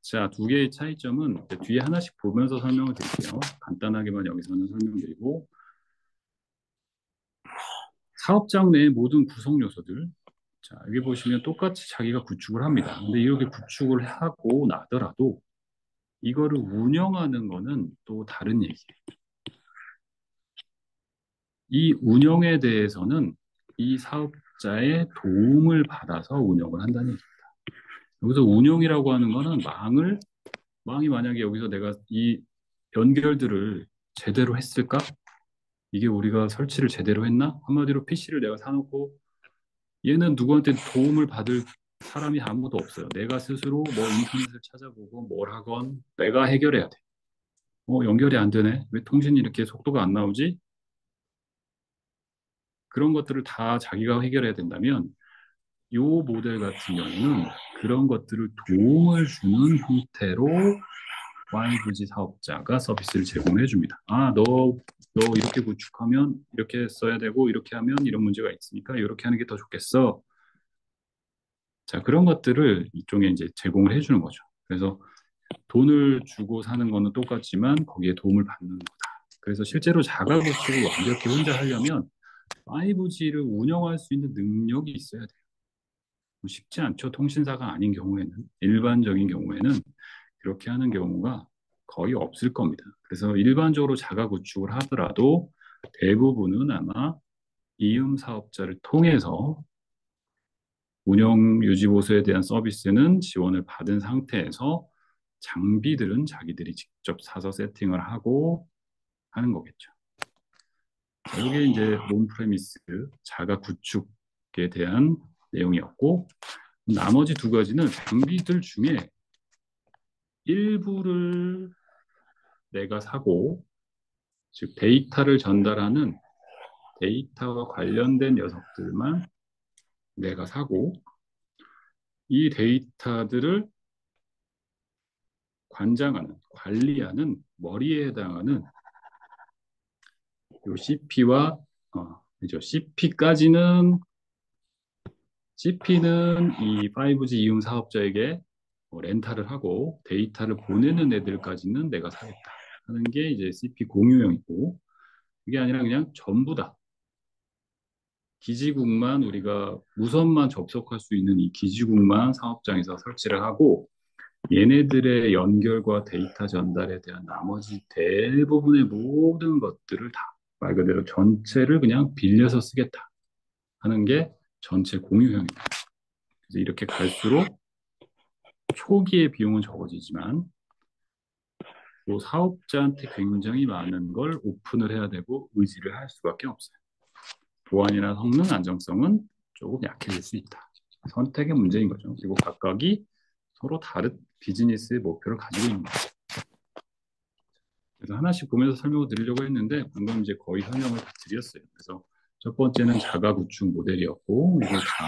자, 두 개의 차이점은 뒤에 하나씩 보면서 설명을 드릴게요. 간단하게만 여기서는 설명드리고 사업장 내의 모든 구성 요소들 자, 여기 보시면 똑같이 자기가 구축을 합니다. 근데 이렇게 구축을 하고 나더라도 이거를 운영하는 거는 또 다른 얘기예요. 이 운영에 대해서는 이 사업자의 도움을 받아서 운영을 한다는 얘기입니다. 여기서 운영이라고 하는 거는 망이 만약에 여기서 내가 이 연결들을 제대로 했을까? 이게 우리가 설치를 제대로 했나? 한마디로 PC를 내가 사놓고 얘는 누구한테 도움을 받을 사람이 아무도 없어요. 내가 스스로 뭐 인터넷을 찾아보고 뭘 하건 내가 해결해야 돼. 연결이 안 되네. 왜 통신이 이렇게 속도가 안 나오지? 그런 것들을 다 자기가 해결해야 된다면 이 모델 같은 경우는 그런 것들을 도움을 주는 형태로 5G 사업자가 서비스를 제공해 줍니다. 아, 너 이렇게 구축하면 이렇게 써야 되고 이렇게 하면 이런 문제가 있으니까 이렇게 하는 게 더 좋겠어. 자, 그런 것들을 이쪽에 이제 제공을 해주는 거죠. 그래서 돈을 주고 사는 거는 똑같지만 거기에 도움을 받는 거다. 그래서 실제로 자가 구축을 완벽히 혼자 하려면 5G를 운영할 수 있는 능력이 있어야 돼요. 쉽지 않죠. 통신사가 아닌 경우에는, 일반적인 경우에는 그렇게 하는 경우가 거의 없을 겁니다. 그래서 일반적으로 자가 구축을 하더라도 대부분은 아마 이음 사업자를 통해서 운영 유지 보수에 대한 서비스는 지원을 받은 상태에서 장비들은 자기들이 직접 사서 세팅을 하고 하는 거겠죠. 이게 이제 몬프레미스 자가 구축에 대한 내용이었고, 나머지 두 가지는 장비들 중에 일부를 내가 사고, 즉 데이터를 전달하는 데이터와 관련된 녀석들만 내가 사고, 이 데이터들을 관장하는, 관리하는 머리에 해당하는 요 CP와 그죠. CP는 이 5G 이용 사업자에게 렌탈을 하고 데이터를 보내는 애들까지는 내가 사겠다 하는 게 이제 CP 공유형이고, 이게 아니라 그냥 전부 다 기지국만 우리가 무선만 접속할 수 있는 이 기지국만 사업장에서 설치를 하고, 얘네들의 연결과 데이터 전달에 대한 나머지 대부분의 모든 것들을 다 말 그대로 전체를 그냥 빌려서 쓰겠다 하는 게 전체 공유형입니다. 그래서 이렇게 갈수록 초기의 비용은 적어지지만 또 사업자한테 굉장히 많은 걸 오픈을 해야 되고 의지를 할 수밖에 없어요. 보안이나 성능 안정성은 조금 약해질 수 있다. 선택의 문제인 거죠. 그리고 각각이 서로 다른 비즈니스의 목표를 가지고 있는 거죠. 그래서 하나씩 보면서 설명을 드리려고 했는데 방금 이제 거의 설명을 다 드렸어요. 그래서 첫 번째는 자가 구축 모델이었고, 이걸 다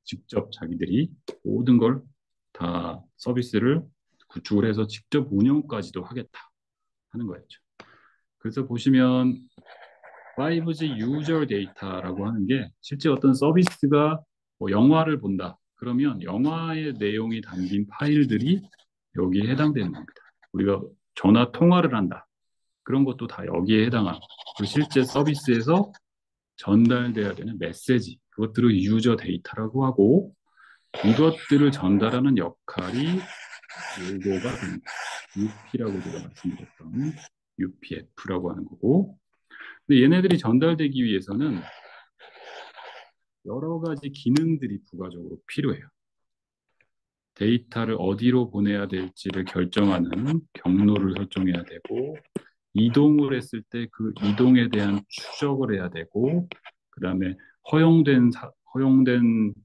직접 자기들이 모든 걸 다 서비스를 구축을 해서 직접 운영까지도 하겠다 하는 거였죠. 그래서 보시면 5G 유저 데이터라고 하는 게 실제 어떤 서비스가 뭐 영화를 본다. 그러면 영화의 내용이 담긴 파일들이 여기에 해당되는 겁니다. 우리가 전화 통화를 한다. 그런 것도 다 여기에 해당하고, 그리고 실제 서비스에서 전달돼야 되는 메시지, 그것들을 유저 데이터라고 하고, 이것들을 전달하는 역할이 요거가 됩니다. UP라고 제가 말씀드렸던 UPF라고 하는 거고, 근데 얘네들이 전달되기 위해서는 여러 가지 기능들이 부가적으로 필요해요. 데이터를 어디로 보내야 될지를 결정하는 경로를 설정해야 되고, 이동을 했을 때 그 이동에 대한 추적을 해야 되고, 그다음에 허용된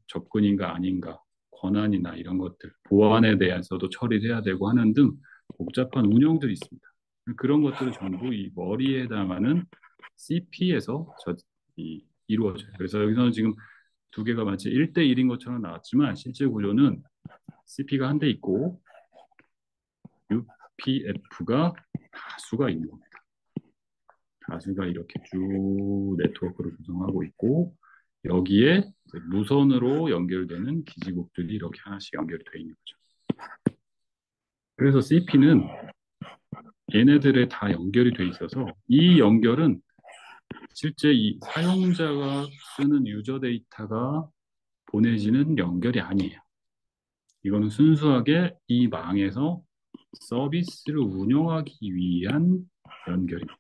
접근인가 아닌가, 권한이나 이런 것들, 보안에 대해서도 처리를 해야 되고 하는 등 복잡한 운영들이 있습니다. 그런 것들은 전부 이 머리에 해당하는 CP에서 이루어져요. 그래서 여기서는 지금 두 개가 마치 1대1인 것처럼 나왔지만 실제 구조는 CP가 한 대 있고 UPF가 다수가 있는 겁니다. 다수가 이렇게 쭉 네트워크를 구성하고 있고, 여기에 무선으로 연결되는 기지국들이 이렇게 하나씩 연결이 되어 있는 거죠. 그래서 CP는 얘네들에 다 연결이 돼 있어서 이 연결은 실제 이 사용자가 쓰는 유저 데이터가 보내지는 연결이 아니에요. 이거는 순수하게 이 망에서 서비스를 운영하기 위한 연결입니다.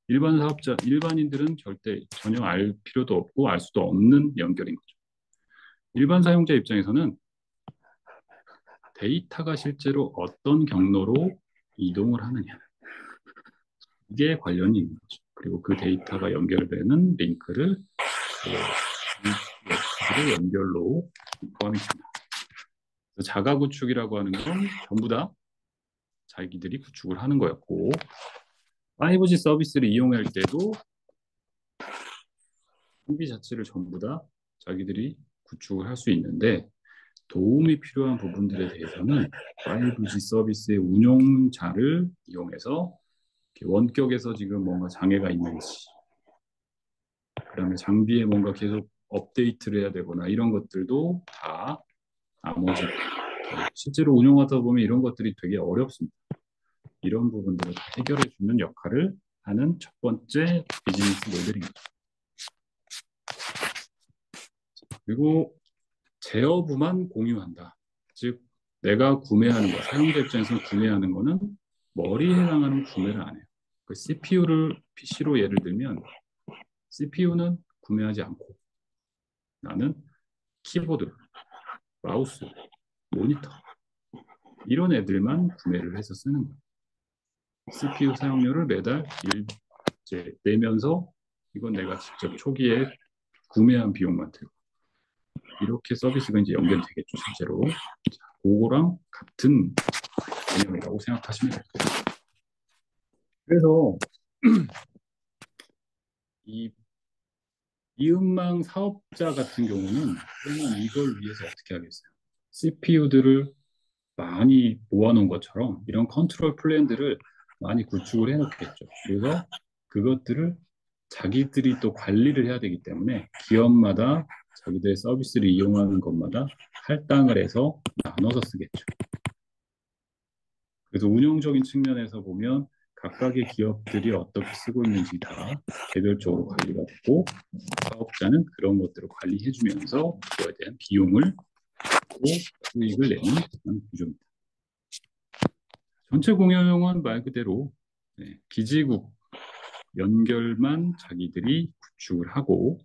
일반인들은 절대 전혀 알 필요도 없고 알 수도 없는 연결인 거죠. 일반 사용자 입장에서는 데이터가 실제로 어떤 경로로 이동을 하느냐, 이게 관련이 있는 거죠. 그리고 그 데이터가 연결되는 링크를 연결로 포함이 됩니다. 자가 구축이라고 하는 건 전부 다 자기들이 구축을 하는 거였고, 5G 서비스를 이용할 때도 장비 자체를 전부 다 자기들이 구축을 할 수 있는데, 도움이 필요한 부분들에 대해서는 5G 서비스의 운용자를 이용해서 원격에서 지금 뭔가 장애가 있는지, 그다음에 장비에 뭔가 계속 업데이트를 해야 되거나 이런 것들도 다 나머지 실제로 운영하다 보면 이런 것들이 되게 어렵습니다. 이런 부분들을 다 해결해 주는 역할을 하는 첫 번째 비즈니스 모델입니다. 그리고 제어부만 공유한다. 즉 내가 구매하는 거, 사용자 입장에서 구매하는 거는 머리에 해당하는 구매를 안 해요. 그 CPU를 PC로 예를 들면 CPU는 구매하지 않고 나는 키보드, 마우스, 모니터 이런 애들만 구매를 해서 쓰는 거예요. CPU 사용료를 매달 이제 내면서 이건 내가 직접 초기에 구매한 비용만 들고 이렇게 서비스가 이제 연결되겠죠, 실제로. 자, 그거랑 같은 개념이라고 생각하시면 돼요. 그래서 이 이음망 사업자 같은 경우는 그러면 이걸 위해서 어떻게 하겠어요? CPU들을 많이 모아놓은 것처럼 이런 컨트롤 플랜들을 많이 구축을 해놓겠죠. 그래서 그것들을 자기들이 또 관리를 해야 되기 때문에 기업마다 자기들의 서비스를 이용하는 것마다 할당을 해서 나눠서 쓰겠죠. 그래서 운영적인 측면에서 보면 각각의 기업들이 어떻게 쓰고 있는지 다 개별적으로 관리가 되고 사업자는 그런 것들을 관리해주면서 그거에 대한 비용을 또 수익을 내는 그런 구조입니다. 전체 공여용은 말 그대로 기지국 연결만 자기들이 구축을 하고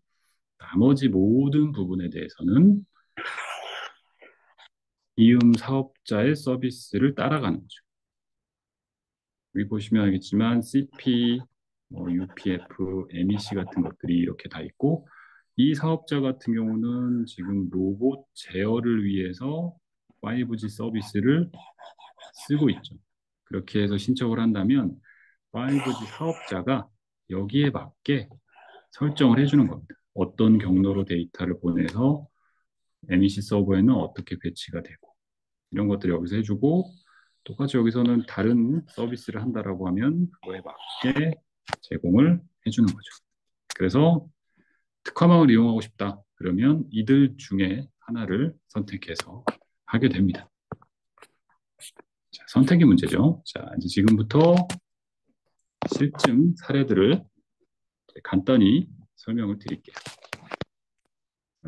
나머지 모든 부분에 대해서는 이음 사업자의 서비스를 따라가는 거죠. 여기 보시면 알겠지만 CP, UPF, MEC 같은 것들이 이렇게 다 있고 이 사업자 같은 경우는 지금 로봇 제어를 위해서 5G 서비스를 쓰고 있죠. 그렇게 해서 신청을 한다면 5G 사업자가 여기에 맞게 설정을 해주는 겁니다. 어떤 경로로 데이터를 보내서 MEC 서버에는 어떻게 배치가 되고 이런 것들을 여기서 해주고 똑같이 여기서는 다른 서비스를 한다라고 하면 그거에 맞게 제공을 해주는 거죠. 그래서 특화망을 이용하고 싶다. 그러면 이들 중에 하나를 선택해서 하게 됩니다. 자, 선택의 문제죠. 자, 이제 지금부터 실증 사례들을 간단히 설명을 드릴게요.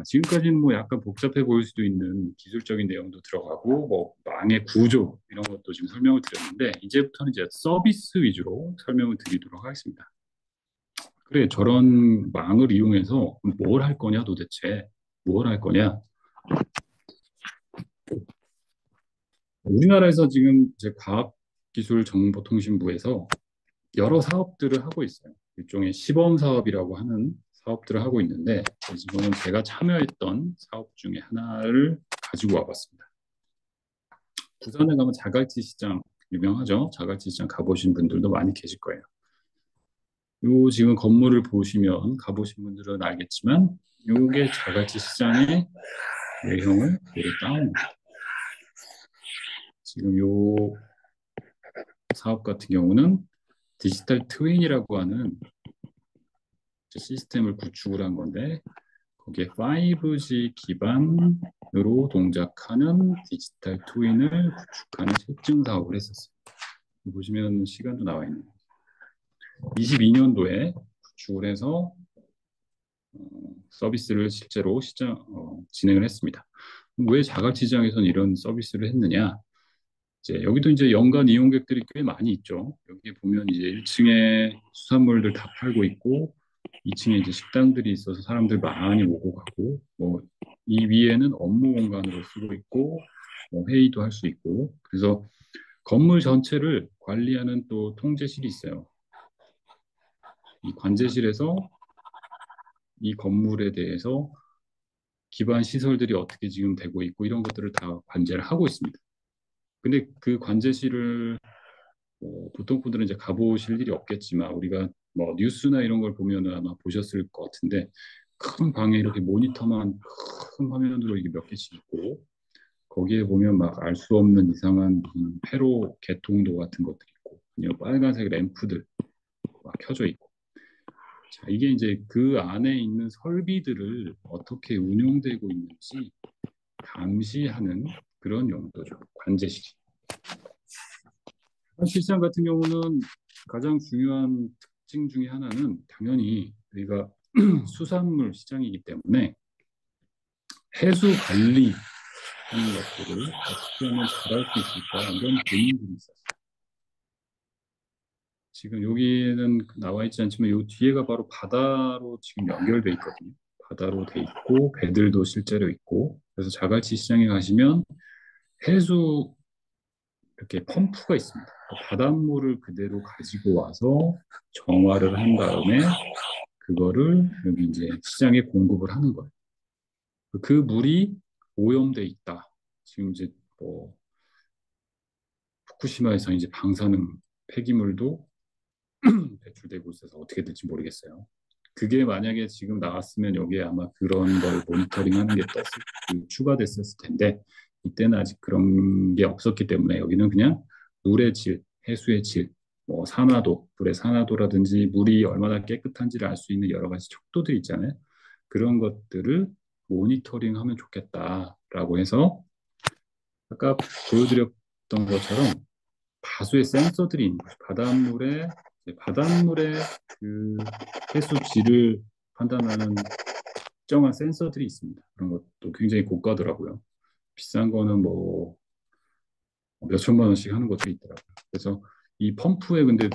지금까지는 뭐 약간 복잡해 보일 수도 있는 기술적인 내용도 들어가고 뭐 망의 구조 이런 것도 지금 설명을 드렸는데 이제부터는 이제 서비스 위주로 설명을 드리도록 하겠습니다. 그래, 저런 망을 이용해서 뭘 할 거냐 도대체 뭘 할 거냐? 우리나라에서 지금 이제 과학기술정보통신부에서 여러 사업들을 하고 있어요. 일종의 시범 사업이라고 하는 사업들을 하고 있는데 이거는 제가 참여했던 사업 중에 하나를 가지고 와봤습니다. 부산에 가면 자갈치 시장 유명하죠. 자갈치 시장 가보신 분들도 많이 계실 거예요. 요 지금 건물을 보시면 가보신 분들은 알겠지만 요게 자갈치 시장의 외형을 따옵니다. 지금 요 사업 같은 경우는 디지털 트윈이라고 하는 시스템을 구축을 한 건데 거기에 5G 기반으로 동작하는 디지털 트윈을 구축하는 실증 사업을 했었어요. 보시면 시간도 나와 있네요. 22년도에 구축을 해서 서비스를 실제로 진행을 했습니다. 왜 자각시장에서는 이런 서비스를 했느냐? 이제 여기도 이제 연간 이용객들이 꽤 많이 있죠. 여기 보면 이제 1층에 수산물들 다 팔고 있고 2층에 이제 식당들이 있어서 사람들 많이 오고 가고 뭐 이 위에는 업무 공간으로 쓰고 있고 뭐 회의도 할 수 있고 그래서 건물 전체를 관리하는 또 통제실이 있어요. 이 관제실에서 이 건물에 대해서 기반 시설들이 어떻게 지금 되고 있고 이런 것들을 다 관제를 하고 있습니다. 근데 그 관제실을 보통 분들은 이제 가보실 일이 없겠지만 우리가 뭐 뉴스나 이런 걸 보면은 아마 보셨을 것 같은데 큰 방에 이렇게 모니터만 큰 화면으로 이게 몇 개씩 있고 거기에 보면 막 알 수 없는 이상한 무슨 회로 개통도 같은 것들이 있고 그냥 빨간색 램프들 막 켜져 있고 자, 이게 이제 그 안에 있는 설비들을 어떻게 운용되고 있는지 감시하는 그런 용도죠. 관제실. 시장 같은 경우는 가장 중요한 특징 중에 하나는 당연히 우리가 수산물 시장이기 때문에 해수 관리하는 것들을 어떻게 하면 잘할 수 있을까 이런 고민들이 있었어요. 지금 여기에는 나와 있지 않지만 이 뒤에가 바로 바다로 지금 연결돼 있거든요. 바다로 돼 있고 배들도 실제로 있고 그래서 자갈치 시장에 가시면 해수 이렇게 펌프가 있습니다. 바닷물을 그대로 가지고 와서 정화를 한 다음에 그거를 여기 이제 시장에 공급을 하는 거예요. 그 물이 오염돼 있다. 지금 이제 뭐 후쿠시마에서 이제 방사능 폐기물도 배출되고 있어서 어떻게 될지 모르겠어요. 그게 만약에 지금 나왔으면 여기에 아마 그런 걸 모니터링하는 게 추가됐었을 텐데 이때는 아직 그런 게 없었기 때문에 여기는 그냥 물의 질, 해수의 질, 뭐 산화도, 물의 산화도라든지 물이 얼마나 깨끗한지를 알 수 있는 여러 가지 척도들 있잖아요. 그런 것들을 모니터링하면 좋겠다라고 해서 아까 보여드렸던 것처럼 다수의 센서들이 있는 거죠. 바닷물의 그 해수 질을 판단하는 특정한 센서들이 있습니다. 그런 것도 굉장히 고가더라고요. 비싼 거는 뭐 몇천만 원씩 하는 것들이 있더라고요. 그래서 이 펌프에 근데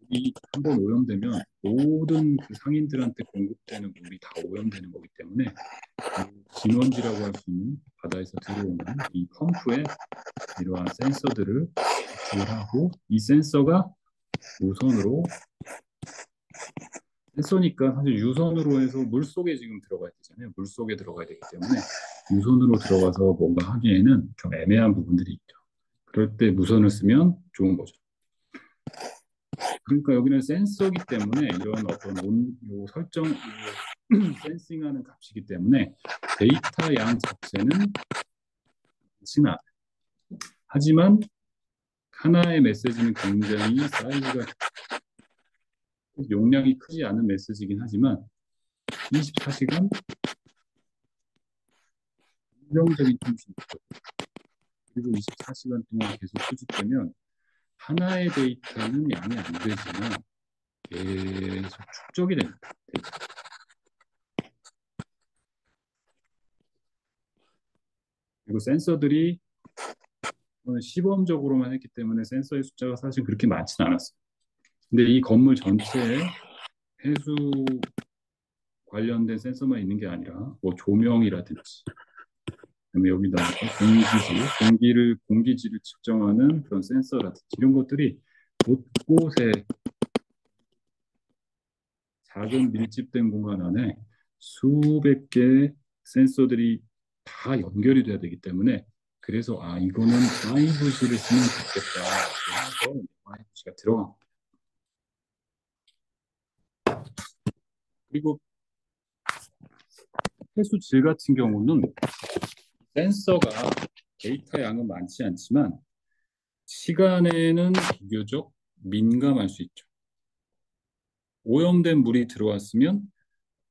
물이 한번 오염되면 모든 그 상인들한테 공급되는 물이 다 오염되는 거기 때문에 그 진원지라고 할 수 있는 바다에서 들어오는 이 펌프에 이러한 센서들을 구축을 하고 이 센서가 무선으로 센서니까 사실 유선으로 해서 물속에 지금 들어가야 되잖아요. 물속에 들어가야 되기 때문에 무선으로 들어가서 뭔가 하기에는 좀 애매한 부분들이 있죠. 그럴 때 무선을 쓰면 좋은 거죠. 그러니까 여기는 센서기 때문에 이런 어떤 요 설정, 요 센싱하는 값이기 때문에 데이터 양 자체는 많지는 않아요. 하지만 하나의 메시지는 굉장히 사이즈가 용량이 크지 않은 메시지이긴 하지만 24시간 안정적인 통신 그리고 24시간 동안 계속 수집되면 하나의 데이터는 양이 안 되지만 계속 축적이 됩니다. 그리고 센서들이 시범적으로만 했기 때문에 센서의 숫자가 사실 그렇게 많지는 않았어요. 근데 이 건물 전체에 해수 관련된 센서만 있는 게 아니라 뭐 조명이라든지 그다음에 여기다 공기질을 측정하는 그런 센서라든지 이런 것들이 곳곳에 작은 밀집된 공간 안에 수백 개의 센서들이 다 연결이 돼야 되기 때문에 그래서 이거는 5G를 쓰면 좋겠다 그래서 5G가 들어간 거예요. 그리고 해수 질 같은 경우는 센서가 데이터 양은 많지 않지만 시간에는 비교적 민감할 수 있죠. 오염된 물이 들어왔으면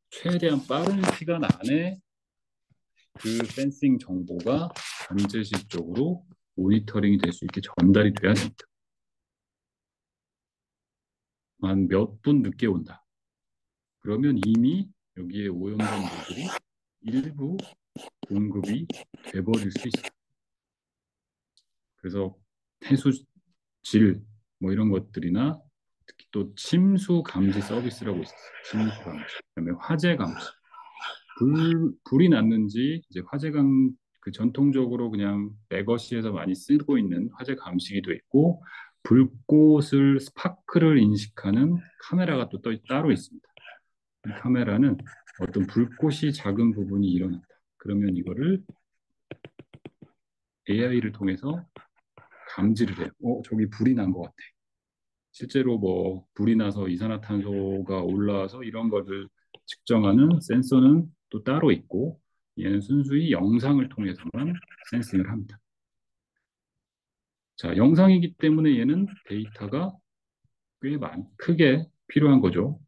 최대한 빠른 시간 안에 그 센싱 정보가 관제실 쪽으로 모니터링이 될 수 있게 전달이 돼야 됩니다. 한 몇 분 늦게 온다. 그러면 이미 여기에 오염된 물들이 일부 공급이 돼버릴 수 있어요. 그래서 해수질 뭐 이런 것들이나 특히 또 침수 감지 서비스라고 있었어요. 침수 감지. 그다음에 화재 감지. 불이 났는지 이제 그 전통적으로 그냥 레거시에서 많이 쓰고 있는 화재 감시기도 있고 불꽃을 스파크를 인식하는 카메라가 또 따로 있습니다. 이 카메라는 어떤 불꽃이 작은 부분이 일어났다. 그러면 이거를 AI를 통해서 감지를 해요. 저기 불이 난 것 같아. 실제로 뭐 불이 나서 이산화탄소가 올라와서 이런 것을 측정하는 센서는 또 따로 있고 얘는 순수히 영상을 통해서만 센싱을 합니다. 자, 영상이기 때문에 얘는 데이터가 꽤 크게 필요한 거죠.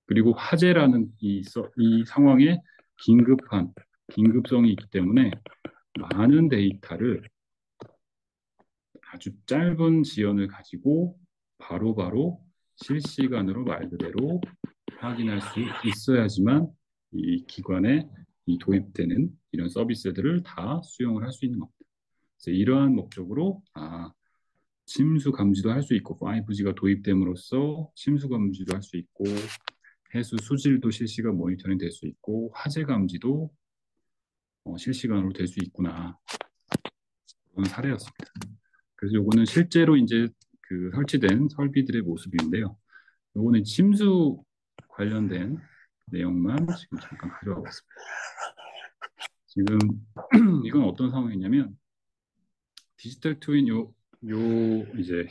그리고 화재라는 이 상황에 긴급성이 있기 때문에 많은 데이터를 아주 짧은 지연을 가지고 바로바로 실시간으로 말 그대로 확인할 수 있어야지만 이 기관에 도입되는 이런 서비스들을 다 수용을 할 수 있는 겁니다. 그래서 이러한 목적으로 침수 감지도 할 수 있고 5G가 도입됨으로써 침수 감지도 할 수 있고 해수 수질도 실시간 모니터링 될 수 있고 화재 감지도 실시간으로 될 수 있구나 그런 사례였습니다. 그래서 요거는 실제로 이제 그 설치된 설비들의 모습인데요. 요거는 침수 관련된 내용만 지금 잠깐 가져와 봤습니다. 지금 이건 어떤 상황이냐면 디지털 트윈 요 이제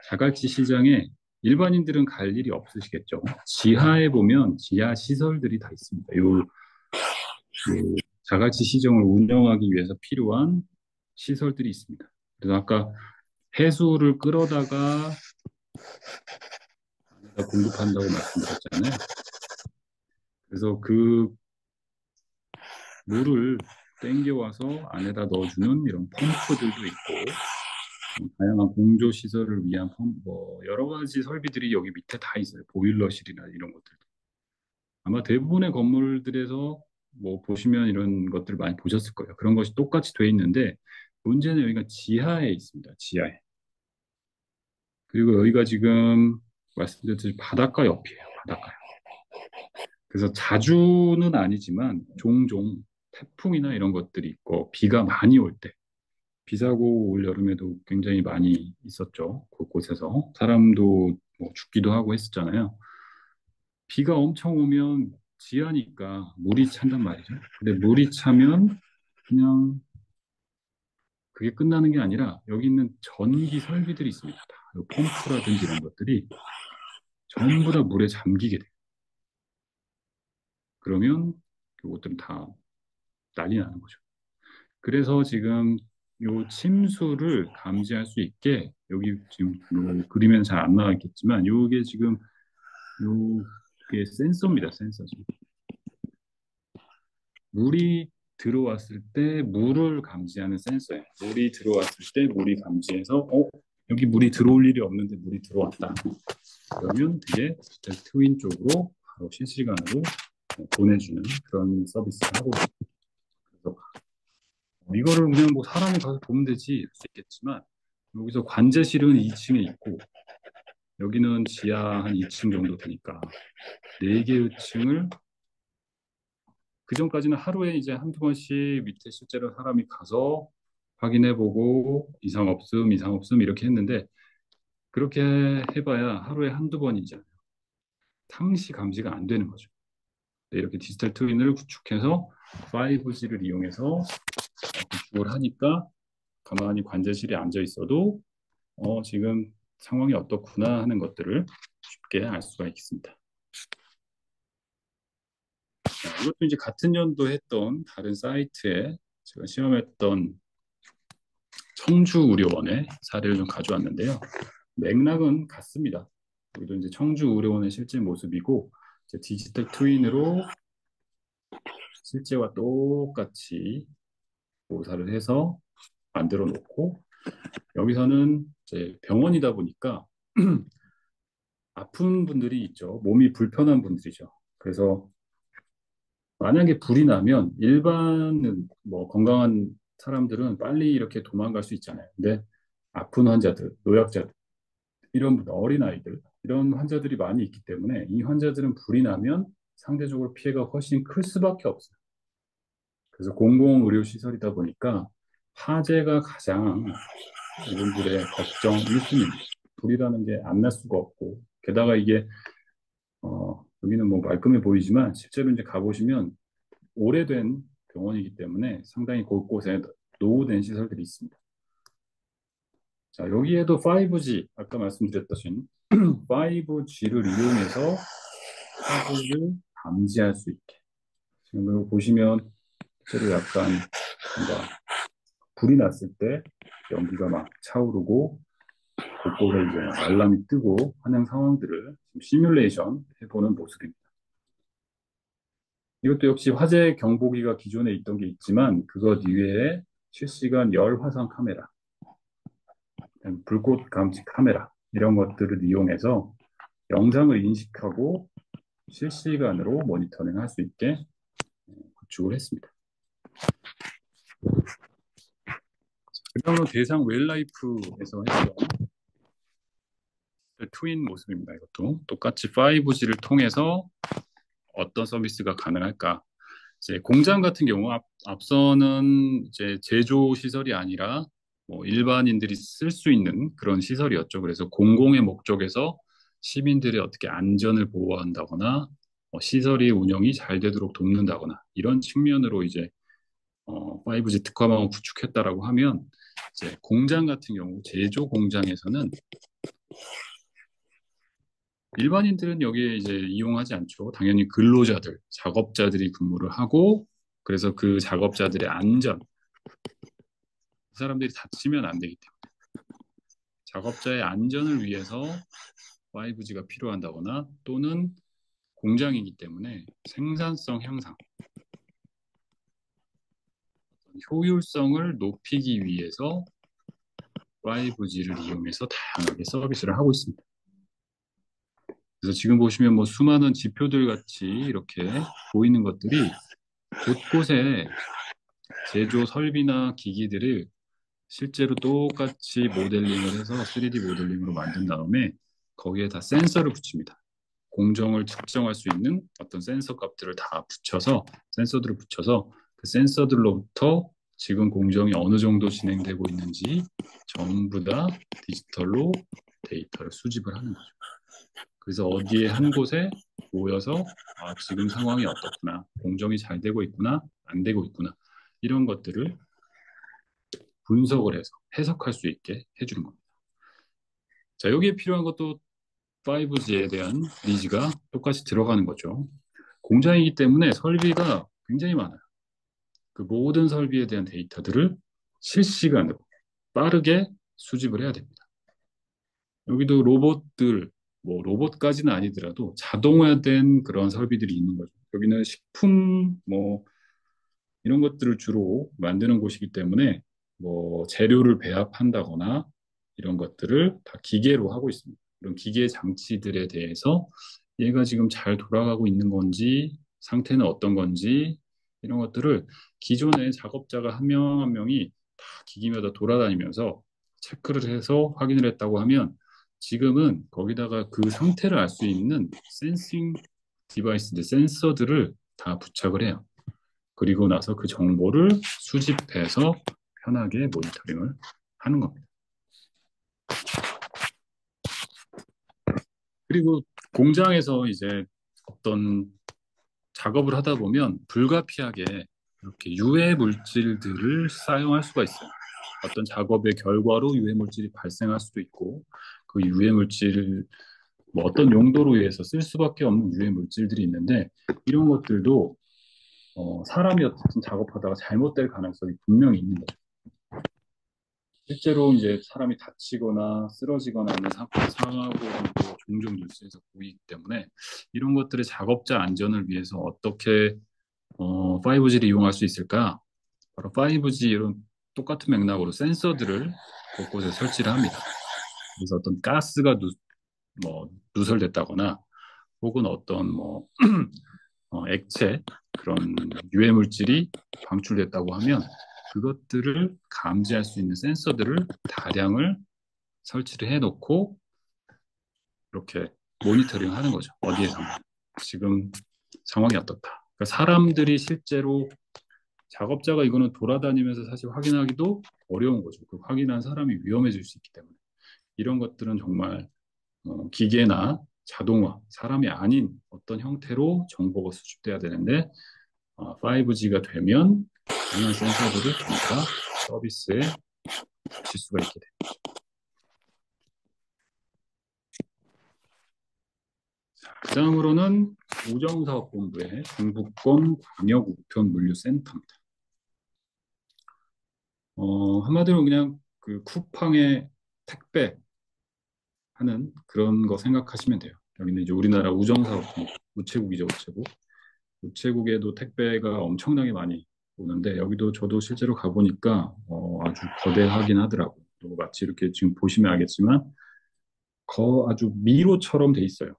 자갈치 시장에 일반인들은 갈 일이 없으시겠죠. 지하에 보면 지하 시설들이 다 있습니다. 요 자갈치 시장을 운영하기 위해서 필요한 시설들이 있습니다. 그래서 아까 해수를 끌어다가 공급한다고 말씀드렸잖아요. 그래서 그 물을 땡겨와서 안에다 넣어주는 이런 펌프들도 있고 다양한 공조 시설을 위한 여러 가지 설비들이 여기 밑에 다 있어요. 보일러실이나 이런 것들. 아마 대부분의 건물들에서 뭐 보시면 이런 것들을 많이 보셨을 거예요. 그런 것이 똑같이 돼 있는데 문제는 여기가 지하에 있습니다. 지하에. 그리고 여기가 지금 말씀드렸듯이 바닷가 옆이에요. 바닷가요. 그래서 자주는 아니지만 종종 태풍이나 이런 것들이 있고 비가 많이 올 때, 비사고 올 여름에도 굉장히 많이 있었죠. 곳곳에서 사람도 뭐 죽기도 하고 했었잖아요. 비가 엄청 오면 지하니까 물이 찬단 말이죠. 근데 물이 차면 그냥 그게 끝나는 게 아니라 여기 있는 전기 설비들이 있습니다. 펌프라든지 이런 것들이 전부 다 물에 잠기게 돼요. 그러면 그것들은 다 난리 나는 거죠. 그래서 지금 요 침수를 감지할 수 있게 여기 지금 요 그림에는 잘 안 나와있겠지만 요게 지금 요게 센서입니다. 센서. 물이 들어왔을 때 물을 감지하는 센서예요. 물이 들어왔을 때 물이 감지해서 여기 물이 들어올 일이 없는데 물이 들어왔다. 그러면 그게 디지털 트윈 쪽으로 바로 실시간으로 보내주는 그런 서비스를 하고 있습니다. 그래서 이거를 그냥 뭐 사람이 가서 보면 되지 이럴 수 있겠지만 여기서 관제실은 2층에 있고 여기는 지하 한 2층 정도 되니까 4개의 층을 그 전까지는 하루에 이제 한두 번씩 밑에 실제로 사람이 가서 확인해보고 이상 없음 이렇게 했는데 그렇게 해봐야 하루에 한두 번이잖아요. 상시 감지가 안 되는 거죠. 이렇게 디지털 트윈을 구축해서 5G를 이용해서 구축을 하니까 가만히 관제실에 앉아 있어도 지금 상황이 어떻구나 하는 것들을 쉽게 알 수가 있습니다. 자, 이것도 이제 같은 연도 했던 다른 사이트에 제가 시험했던 청주의료원의 사례를 좀 가져왔는데요. 맥락은 같습니다. 여기도 이제 청주의료원의 실제 모습이고 이제 디지털 트윈으로 실제와 똑같이 모사를 해서 만들어 놓고 여기서는 이제 병원이다 보니까 아픈 분들이 있죠. 몸이 불편한 분들이죠. 그래서 만약에 불이 나면 일반 뭐 건강한 사람들은 빨리 이렇게 도망갈 수 있잖아요. 근데 아픈 환자들, 노약자들, 이런 분들, 어린아이들, 이런 환자들이 많이 있기 때문에 이 환자들은 불이 나면 상대적으로 피해가 훨씬 클 수밖에 없어요. 그래서 공공의료시설이다 보니까 화재가 가장 이분들의 걱정 1순위입니다. 불이라는 게 안 날 수가 없고 게다가 이게 여기는 뭐 말끔해 보이지만 실제로 이제 가보시면 오래된 병원이기 때문에 상당히 곳곳에 노후된 시설들이 있습니다. 자, 여기에도 5G, 아까 말씀드렸듯이 5G를 이용해서 사고를 감지할 수 있게 그리고 보시면 실제로 약간 뭔가 불이 났을 때 연기가 막 차오르고 곳곳에 이제 알람이 뜨고 하는 상황들을 지금 시뮬레이션 해보는 모습입니다. 이것도 역시 화재 경보기가 기존에 있던 게 있지만 그것 이외에 실시간 열 화상 카메라, 불꽃 감지 카메라 이런 것들을 이용해서 영상을 인식하고 실시간으로 모니터링 할 수 있게 구축을 했습니다. 그다음으로 대상 웰라이프에서 했던 트윈 모습입니다. 이것도 똑같이 5G를 통해서 어떤 서비스가 가능할까? 이제 공장 같은 경우 앞서는 이제 제조 시설이 아니라 뭐 일반인들이 쓸 수 있는 그런 시설이었죠. 그래서 공공의 목적에서 시민들의 어떻게 안전을 보호한다거나 시설이 운영이 잘 되도록 돕는다거나 이런 측면으로 이제 5G 특화망을 구축했다라고 하면 이제 공장 같은 경우 제조 공장에서는 일반인들은 여기에 이제 이용하지 않죠. 당연히 근로자들, 작업자들이 근무를 하고 그래서 그 작업자들의 안전, 그 사람들이 다치면 안 되기 때문에 작업자의 안전을 위해서 5G가 필요한다거나 또는 공장이기 때문에 생산성 향상, 효율성을 높이기 위해서 5G를 이용해서 다양하게 서비스를 하고 있습니다. 그래서 지금 보시면 뭐 수많은 지표들 같이 이렇게 보이는 것들이 곳곳에 제조 설비나 기기들을 실제로 똑같이 모델링을 해서 3D 모델링으로 만든 다음에 거기에 다 센서를 붙입니다. 공정을 측정할 수 있는 어떤 센서 값들을 다 붙여서 센서들을 붙여서 그 센서들로부터 지금 공정이 어느 정도 진행되고 있는지 전부 다 디지털로 데이터를 수집을 하는 거죠. 그래서 어디에 한 곳에 모여서 지금 상황이 어떻구나, 공정이 잘 되고 있구나, 안 되고 있구나 이런 것들을 분석을 해서 해석할 수 있게 해주는 겁니다. 자, 여기에 필요한 것도 5G에 대한 니즈가 똑같이 들어가는 거죠. 공장이기 때문에 설비가 굉장히 많아요. 그 모든 설비에 대한 데이터들을 실시간으로 빠르게 수집을 해야 됩니다. 여기도 로봇들, 뭐 로봇까지는 아니더라도 자동화된 그런 설비들이 있는 거죠. 여기는 식품, 뭐 이런 것들을 주로 만드는 곳이기 때문에 뭐 재료를 배합한다거나 이런 것들을 다 기계로 하고 있습니다. 이런 기계 장치들에 대해서 얘가 지금 잘 돌아가고 있는 건지 상태는 어떤 건지 이런 것들을 기존에 작업자가 한 명 한 명이 다 기기마다 돌아다니면서 체크를 해서 확인을 했다고 하면 지금은 거기다가 그 상태를 알 수 있는 센싱 디바이스들, 센서들을 다 부착을 해요. 그리고 나서 그 정보를 수집해서 편하게 모니터링을 하는 겁니다. 그리고 공장에서 이제 어떤 작업을 하다 보면 불가피하게 이렇게 유해 물질들을 사용할 수가 있어요. 어떤 작업의 결과로 유해 물질이 발생할 수도 있고 그 유해 물질을 뭐 어떤 용도로 위해서 쓸 수밖에 없는 유해 물질들이 있는데 이런 것들도 사람이 어쨌든 작업하다가 잘못될 가능성이 분명히 있는 거죠. 실제로 이제 사람이 다치거나 쓰러지거나 하는 사고도 종종 뉴스에서 보이기 때문에 이런 것들의 작업자 안전을 위해서 어떻게 5G를 이용할 수 있을까? 바로 5G 이런 똑같은 맥락으로 센서들을 곳곳에 설치를 합니다. 그래서 어떤 가스가 누설됐다거나 혹은 어떤 뭐 액체 그런 유해 물질이 방출됐다고 하면 그것들을 감지할 수 있는 센서들을 다량을 설치를 해놓고 이렇게 모니터링 하는 거죠. 어디에서나 지금 상황이 어떻다. 그러니까 사람들이 실제로 작업자가 이거는 돌아다니면서 사실 확인하기도 어려운 거죠. 그 확인한 사람이 위험해질 수 있기 때문에 이런 것들은 정말 기계나 자동화, 사람이 아닌 어떤 형태로 정보가 수집돼야 되는데 5G가 되면 다양한 센서들을 전부 다 서비스에 붙일 수가 있게 됩니다. 그 다음으로는 우정사업본부의 중부권 광역우편물류센터입니다. 한마디로 그냥 그 쿠팡의 택배 하는 그런 거 생각하시면 돼요. 여기는 이제 우리나라 우정사업본부, 우체국이죠, 우체국. 우체국에도 택배가 엄청나게 많이 오는데 여기도 저도 실제로 가보니까 아주 거대하긴 하더라고요. 또 마치 이렇게 지금 보시면 알겠지만 아주 미로처럼 돼 있어요.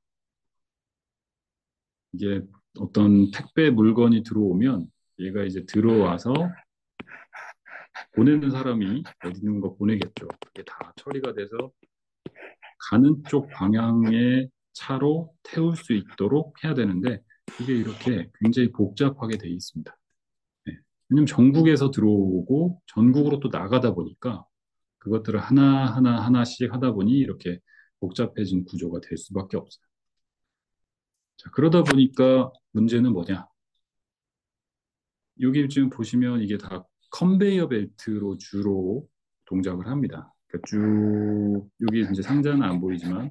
이게 어떤 택배 물건이 들어오면 얘가 이제 들어와서 보내는 사람이 어디 있는 거 보내겠죠. 그게 다 처리가 돼서 가는 쪽 방향의 차로 태울 수 있도록 해야 되는데 이게 이렇게 굉장히 복잡하게 돼 있습니다. 네. 왜냐면 전국에서 들어오고 전국으로 또 나가다 보니까 그것들을 하나하나 하나씩 하다 보니 이렇게 복잡해진 구조가 될 수밖에 없어요. 자, 그러다 보니까 문제는 뭐냐? 여기 지금 보시면 이게 다 컨베이어 벨트로 주로 동작을 합니다. 그러니까 쭉 여기 이제 상자는 안 보이지만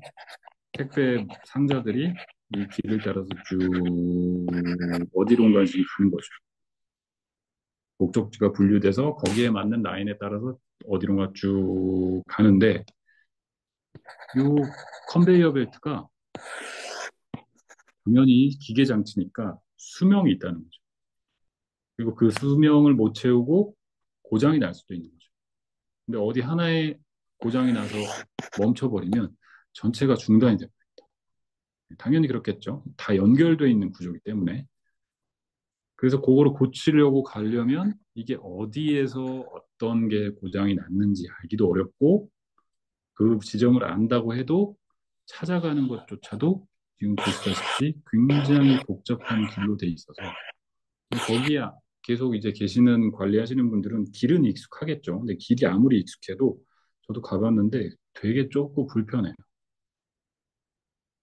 택배 상자들이 이 길을 따라서 쭉 어디론가 지금 가는 거죠. 목적지가 분류돼서 거기에 맞는 라인에 따라서 어디론가 쭉 가는데 이 컨베이어 벨트가 당연히 기계 장치니까 수명이 있다는 거죠. 그리고 그 수명을 못 채우고 고장이 날 수도 있는 거죠. 근데 어디 하나에 고장이 나서 멈춰버리면 전체가 중단이 됩니다. 당연히 그렇겠죠. 다 연결되어 있는 구조이기 때문에. 그래서 그거를 고치려고 가려면 이게 어디에서 어떤 게 고장이 났는지 알기도 어렵고 그 지점을 안다고 해도 찾아가는 것조차도 지금 보시다시피 굉장히 복잡한 길로 돼 있어서 거기에 계속 이제 계시는 관리하시는 분들은 길은 익숙하겠죠. 근데 길이 아무리 익숙해도 저도 가봤는데 되게 좁고 불편해요.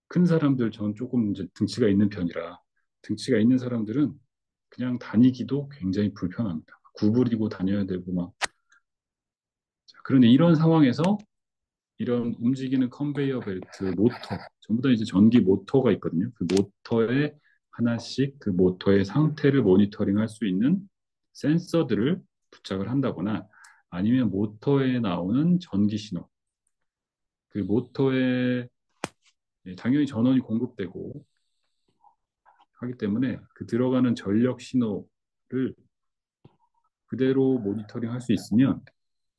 큰 사람들 전 조금 이제 등치가 있는 편이라 등치가 있는 사람들은 그냥 다니기도 굉장히 불편합니다. 구부리고 다녀야 되고 막. 자, 그런데 이런 상황에서 이런 움직이는 컨베이어 벨트, 모터, 전부 다 이제 전기 모터가 있거든요. 그 모터에 하나씩 그 모터의 상태를 모니터링 할 수 있는 센서들을 부착을 한다거나 아니면 모터에 나오는 전기 신호, 그 모터에 당연히 전원이 공급되고 하기 때문에 그 들어가는 전력 신호를 그대로 모니터링 할 수 있으면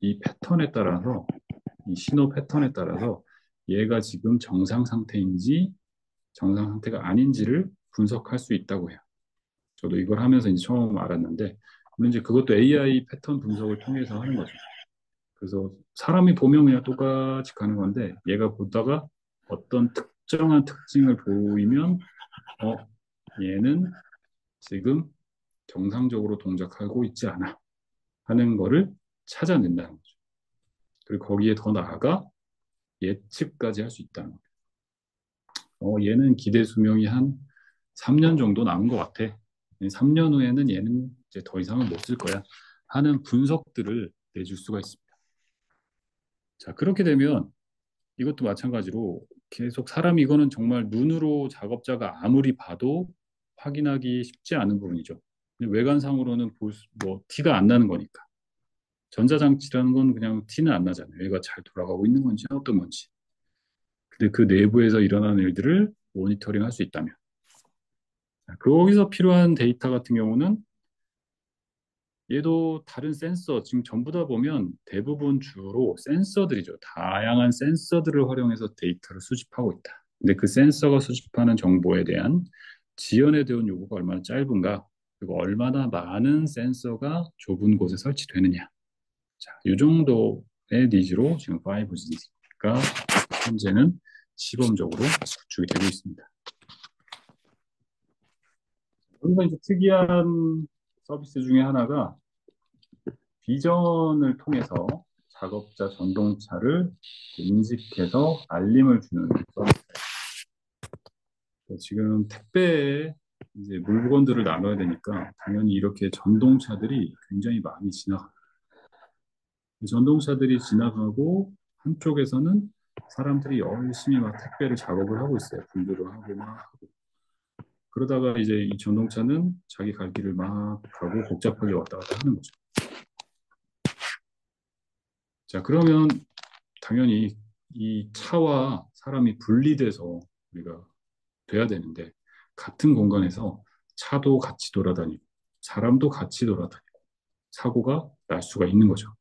이 패턴에 따라서 이 신호 패턴에 따라서 얘가 지금 정상 상태인지 정상 상태가 아닌지를 분석할 수 있다고 해요. 저도 이걸 하면서 이제 처음 알았는데, 물론 이제 그것도 AI 패턴 분석을 통해서 하는 거죠. 그래서 사람이 보면 그냥 똑같이 가는 건데, 얘가 보다가 어떤 특정한 특징을 보이면, 어, 얘는 지금 정상적으로 동작하고 있지 않아 하는 거를 찾아낸다는 거죠. 그리고 거기에 더 나아가 예측까지 할 수 있다는 거예요. 얘는 기대 수명이 한 3년 정도 남은 것 같아. 3년 후에는 얘는 이제 더 이상은 못 쓸 거야. 하는 분석들을 내줄 수가 있습니다. 자, 그렇게 되면 이것도 마찬가지로 계속 사람 이거는 정말 눈으로 작업자가 아무리 봐도 확인하기 쉽지 않은 부분이죠. 외관상으로는 뭐 티가 안 나는 거니까. 전자장치라는 건 그냥 티는 안 나잖아요. 얘가 잘 돌아가고 있는 건지 어떤 건지. 근데 그 내부에서 일어나는 일들을 모니터링 할 수 있다면. 거기서 필요한 데이터 같은 경우는 얘도 다른 센서, 지금 전부 다 보면 대부분 주로 센서들이죠. 다양한 센서들을 활용해서 데이터를 수집하고 있다. 근데 그 센서가 수집하는 정보에 대한 지연에 대한 요구가 얼마나 짧은가, 그리고 얼마나 많은 센서가 좁은 곳에 설치되느냐. 자, 이 정도의 니즈로 지금 5G가 현재는 시범적으로 구축이 되고 있습니다. 여기서 이제 특이한 서비스 중에 하나가 비전을 통해서 작업자 전동차를 인식해서 알림을 주는 서비스예요. 지금 택배에 이제 물건들을 나눠야 되니까 당연히 이렇게 전동차들이 굉장히 많이 지나가요. 전동차들이 지나가고 한쪽에서는 사람들이 열심히 막 택배를 작업을 하고 있어요. 분류를 하고 막 하고. 그러다가 이제 이 전동차는 자기 갈 길을 막 가고 복잡하게 왔다 갔다 하는 거죠. 자, 그러면 당연히 이 차와 사람이 분리돼서 우리가 돼야 되는데 같은 공간에서 차도 같이 돌아다니고 사람도 같이 돌아다니고 사고가 날 수가 있는 거죠.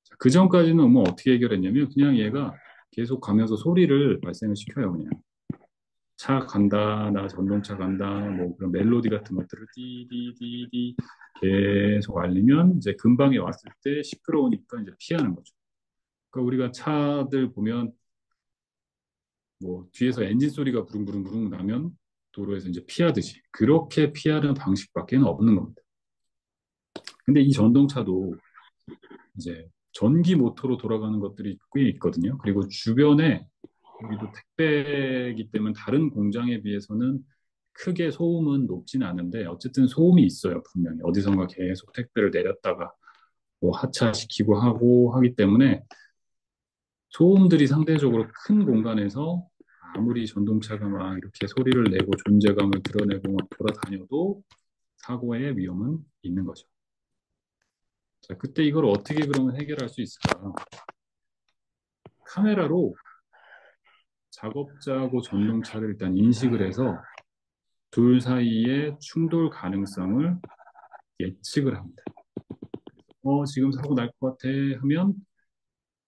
자, 그 전까지는 뭐 어떻게 해결했냐면 그냥 얘가 계속 가면서 소리를 발생을 시켜요. 그냥 차 간다, 나 전동차 간다, 뭐 그런 멜로디 같은 것들을 띠디디디 계속 알리면 이제 근방에 왔을 때 시끄러우니까 이제 피하는 거죠. 그러니까 우리가 차들 보면 뭐 뒤에서 엔진 소리가 부릉부릉부릉 나면 도로에서 이제 피하듯이 그렇게 피하는 방식밖에는 없는 겁니다. 근데 이 전동차도 이제 전기 모터로 돌아가는 것들이 꽤 있거든요. 그리고 주변에 여기도 택배이기 때문에 다른 공장에 비해서는 크게 소음은 높지는 않은데 어쨌든 소음이 있어요. 분명히 어디선가 계속 택배를 내렸다가 뭐 하차시키고 하고 하기 때문에 소음들이 상대적으로 큰 공간에서 아무리 전동차가 막 이렇게 소리를 내고 존재감을 드러내고 막 돌아다녀도 사고의 위험은 있는 거죠. 자, 그때 이걸 어떻게 그러면 해결할 수 있을까? 카메라로 작업자하고 전동차를 일단 인식을 해서 둘 사이의 충돌 가능성을 예측을 합니다. 지금 사고 날 것 같아 하면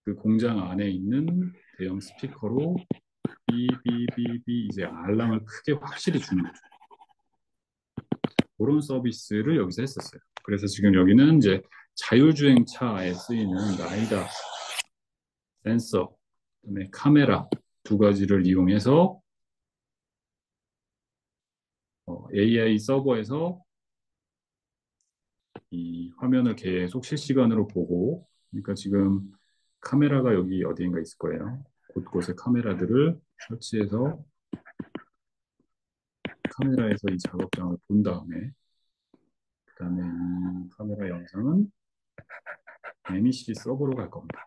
그 공장 안에 있는 대형 스피커로 비비비비 이제 알람을 크게 확실히 주는 거죠. 그런 서비스를 여기서 했었어요. 그래서 지금 여기는 이제 자율주행차에 쓰이는 라이다, 센서, 그다음에 카메라 두 가지를 이용해서 AI 서버에서 이 화면을 계속 실시간으로 보고, 그러니까 지금 카메라가 여기 어디인가 있을 거예요. 곳곳에 카메라들을 설치해서 카메라에서 이 작업장을 본 다음에 그다음에 이 카메라 영상은 MEC 서버로 갈 겁니다.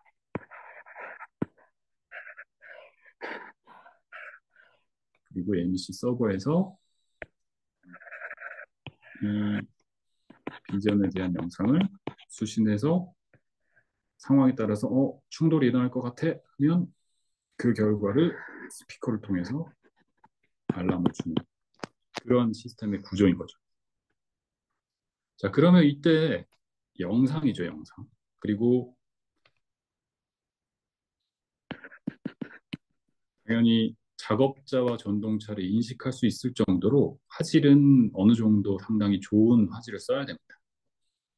그리고 MEC 서버에서 이 비전에 대한 영상을 수신해서 상황에 따라서 충돌이 일어날 것 같아 하면 그 결과를 스피커를 통해서 알람을 주는 그런 시스템의 구조인 거죠. 자, 그러면 이때 영상이죠, 영상. 그리고 당연히 작업자와 전동차를 인식할 수 있을 정도로 화질은 어느 정도 상당히 좋은 화질을 써야 됩니다.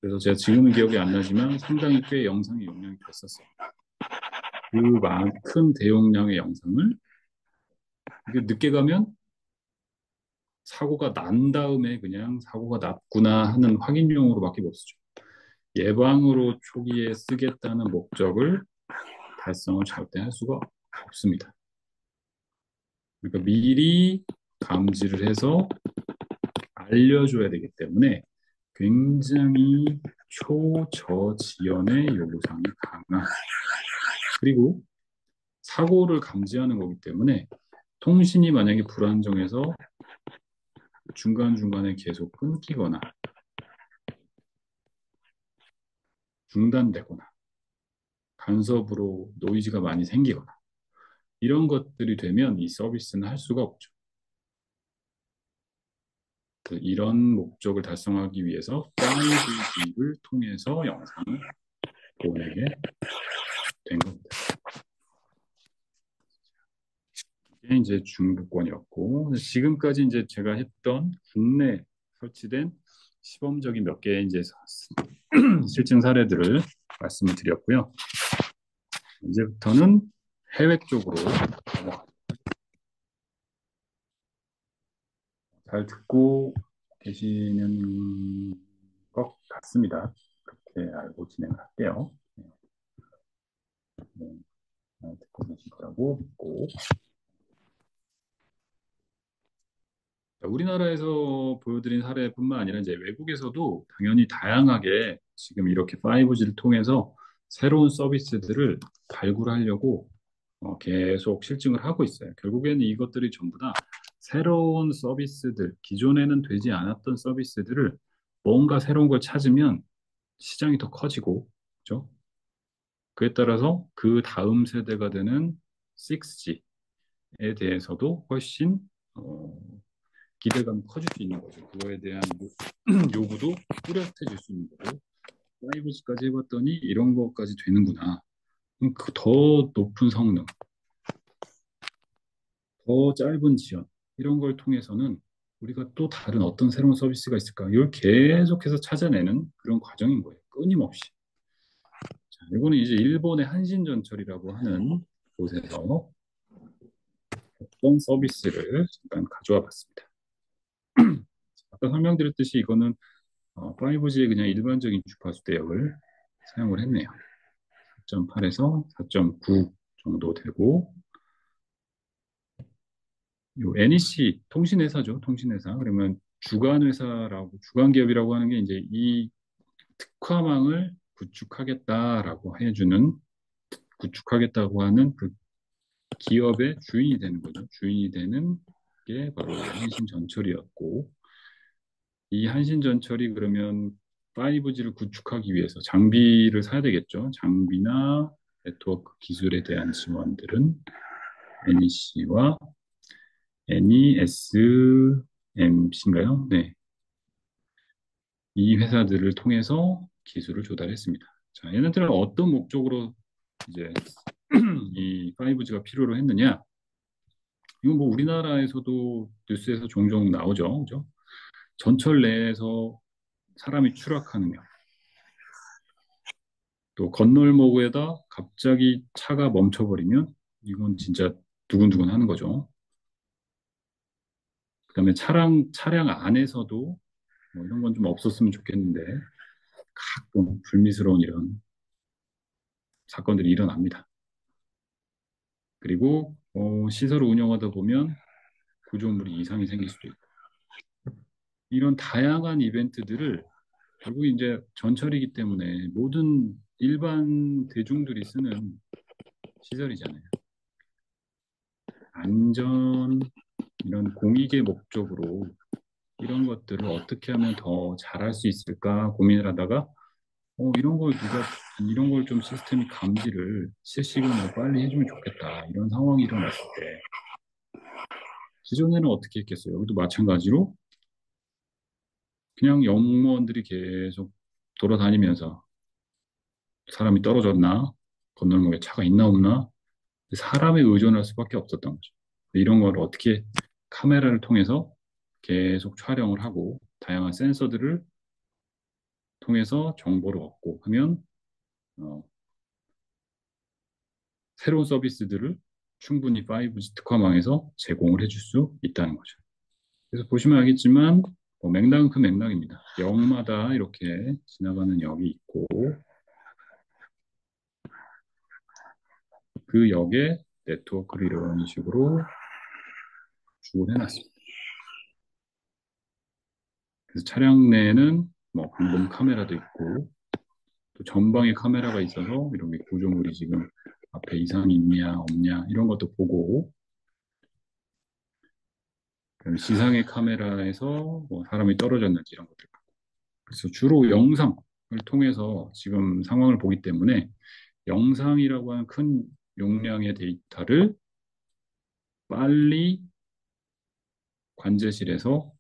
그래서 제가 지금은 기억이 안 나지만 상당히 꽤 영상의 용량이 됐었어요. 큰 대용량의 영상을 늦게 가면 사고가 난 다음에 그냥 사고가 났구나 하는 확인용으로밖에 못 쓰죠. 예방으로 초기에 쓰겠다는 목적을 달성을 절대 할 수가 없습니다. 그러니까 미리 감지를 해서 알려줘야 되기 때문에 굉장히 초저지연의 요구사항이 강한 그리고 사고를 감지하는 거기 때문에 통신이 만약에 불안정해서 중간중간에 계속 끊기거나 중단되거나 간섭으로 노이즈가 많이 생기거나 이런 것들이 되면 이 서비스는 할 수가 없죠. 이런 목적을 달성하기 위해서 5G를 통해서 영상을 보내게 된 겁니다. 이게 이제 중부권이었고 지금까지 이제 제가 했던 국내 설치된 시범적인 몇 개의 이제 실증 사례들을 말씀을 드렸고요. 이제부터는 해외 쪽으로 잘 듣고 계시는 것 같습니다. 그렇게 알고 진행할게요. 네, 잘 듣고 계실 거라고 믿고. 우리나라에서 보여드린 사례뿐만 아니라 이제 외국에서도 당연히 다양하게 지금 이렇게 5G를 통해서 새로운 서비스들을 발굴하려고 계속 실증을 하고 있어요. 결국에는 이것들이 전부 다 새로운 서비스들, 기존에는 되지 않았던 서비스들을 뭔가 새로운 걸 찾으면 시장이 더 커지고, 그죠? 그에 따라서 그 다음 세대가 되는 6G에 대해서도 훨씬 어, 기대감이 커질 수 있는 거죠. 그거에 대한 요구도 뚜렷해질 수 있는 거고, 5G까지 해봤더니 이런 것까지 되는구나. 그럼 더 높은 성능, 더 짧은 지연 이런 걸 통해서는 우리가 또 다른 어떤 새로운 서비스가 있을까? 이걸 계속해서 찾아내는 그런 과정인 거예요. 끊임없이. 자, 이거는 이제 일본의 한신전철이라고 하는 곳에서 어떤 서비스를 잠깐 가져와 봤습니다. 아까 설명드렸듯이 이거는 5G의 그냥 일반적인 주파수 대역을 사용을 했네요. 4.8에서 4.9 정도 되고, 요 NEC 통신회사죠. 통신회사. 그러면 주간 기업이라고 하는 게 이제 이 특화망을 구축하겠다고 하는 그 기업의 주인이 되는 거죠. 주인이 되는 게 바로 한신전철이었고, 이 한신전철이 그러면 5G를 구축하기 위해서 장비를 사야 되겠죠. 장비나 네트워크 기술에 대한 지원들은 NEC와 NESMC인가요? 네. 이 회사들을 통해서 기술을 조달했습니다. 자, 얘네들은 어떤 목적으로 이제 이 5G가 필요로 했느냐? 이건 뭐 우리나라에서도 뉴스에서 종종 나오죠. 그죠? 전철 내에서 사람이 추락하는 경, 또 건널목에다 갑자기 차가 멈춰버리면 이건 진짜 두근두근 하는 거죠. 그다음에 차량 안에서도 뭐 이런 건 좀 없었으면 좋겠는데 가끔 불미스러운 이런 사건들이 일어납니다. 그리고 시설을 운영하다 보면 구조물이 이상이 생길 수도 있고 이런 다양한 이벤트들을 결국 이제 전철이기 때문에 모든 일반 대중들이 쓰는 시설이잖아요. 안전 이런 공익의 목적으로 이런 것들을 어떻게 하면 더 잘할 수 있을까 고민을 하다가 이런 걸 좀 시스템이 감지를 실시간으로 빨리 해주면 좋겠다. 이런 상황이 일어났을 때 기존에는 어떻게 했겠어요? 여기도 마찬가지로 그냥 영무원들이 계속 돌아다니면서 사람이 떨어졌나? 건널목에 차가 있나 없나? 사람에 의존할 수밖에 없었던 거죠. 이런 걸 어떻게 카메라를 통해서 계속 촬영을 하고 다양한 센서들을 통해서 정보를 얻고 하면 어, 새로운 서비스들을 충분히 5G 특화망에서 제공을 해줄 수 있다는 거죠. 그래서 보시면 알겠지만 맥락은 그 맥락입니다. 역마다 이렇게 지나가는 역이 있고 그 역에 네트워크를 이런 식으로 구축을 해놨습니다. 그래서 차량 내에는 뭐 방범 카메라도 있고 또 전방에 카메라가 있어서 이런 게 구조물이 지금 앞에 이상이 있냐 없냐 이런 것도 보고 시상의 카메라에서 뭐 사람이 떨어졌는지 이런 것들 보고 그래서 주로 영상을 통해서 지금 상황을 보기 때문에 영상이라고 하는 큰 용량의 데이터를 빨리 관제실에서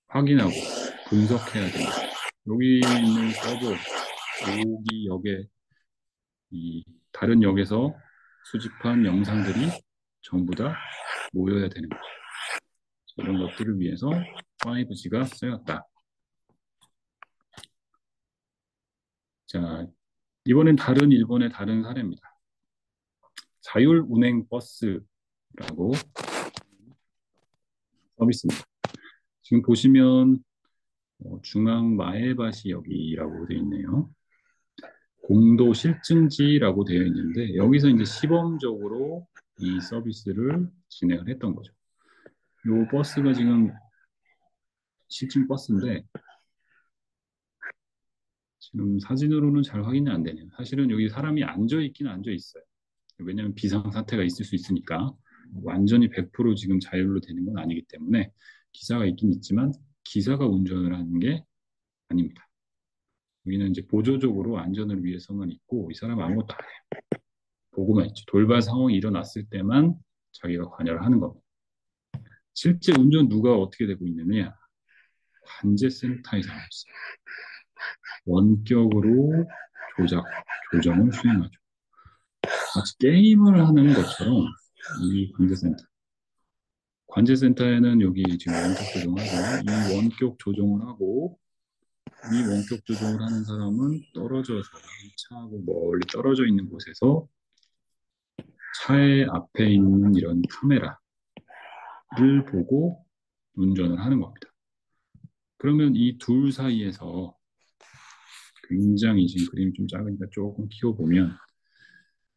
확인하고 분석해야 됩니다. 여기 있는 서버, 여기 역에 이 다른 역에서 수집한 영상들이 전부 다 모여야 되는 거죠. 이런 것들을 위해서 5G가 쓰였다. 자, 이번엔 일본의 다른 사례입니다. 자율 운행 버스라고 서비스입니다. 지금 보시면 중앙 마에바시역이라고 되어 있네요. 공도 실증지라고 되어 있는데 여기서 이제 시범적으로 이 서비스를 진행을 했던 거죠. 이 버스가 지금 실증 버스인데 지금 사진으로는 잘 확인이 안 되네요. 사실은 여기 사람이 앉아 있긴 앉아 있어요. 왜냐하면 비상사태가 있을 수 있으니까 완전히 100% 지금 자율로 되는 건 아니기 때문에 기사가 있긴 있지만 기사가 운전을 하는 게 아닙니다. 여기는 이제 보조적으로 안전을 위해서만 있고 이 사람은 아무것도 안 해요. 보고만 있죠. 돌발 상황이 일어났을 때만 자기가 관여를 하는 겁니다. 실제 운전 누가 어떻게 되고 있느냐? 관제센터에서 하고 있어요. 원격으로 조정을 수행하죠. 마치 게임을 하는 것처럼 이 관제센터에는 여기 지금 원격 조정하고 이 원격 조정을 하고 이 원격 조정을 하는 사람은 떨어져서 차하고 멀리 떨어져 있는 곳에서 차의 앞에 있는 이런 카메라를 보고 운전을 하는 겁니다. 그러면 이 둘 사이에서 굉장히 지금 그림이 좀 작으니까 조금 키워보면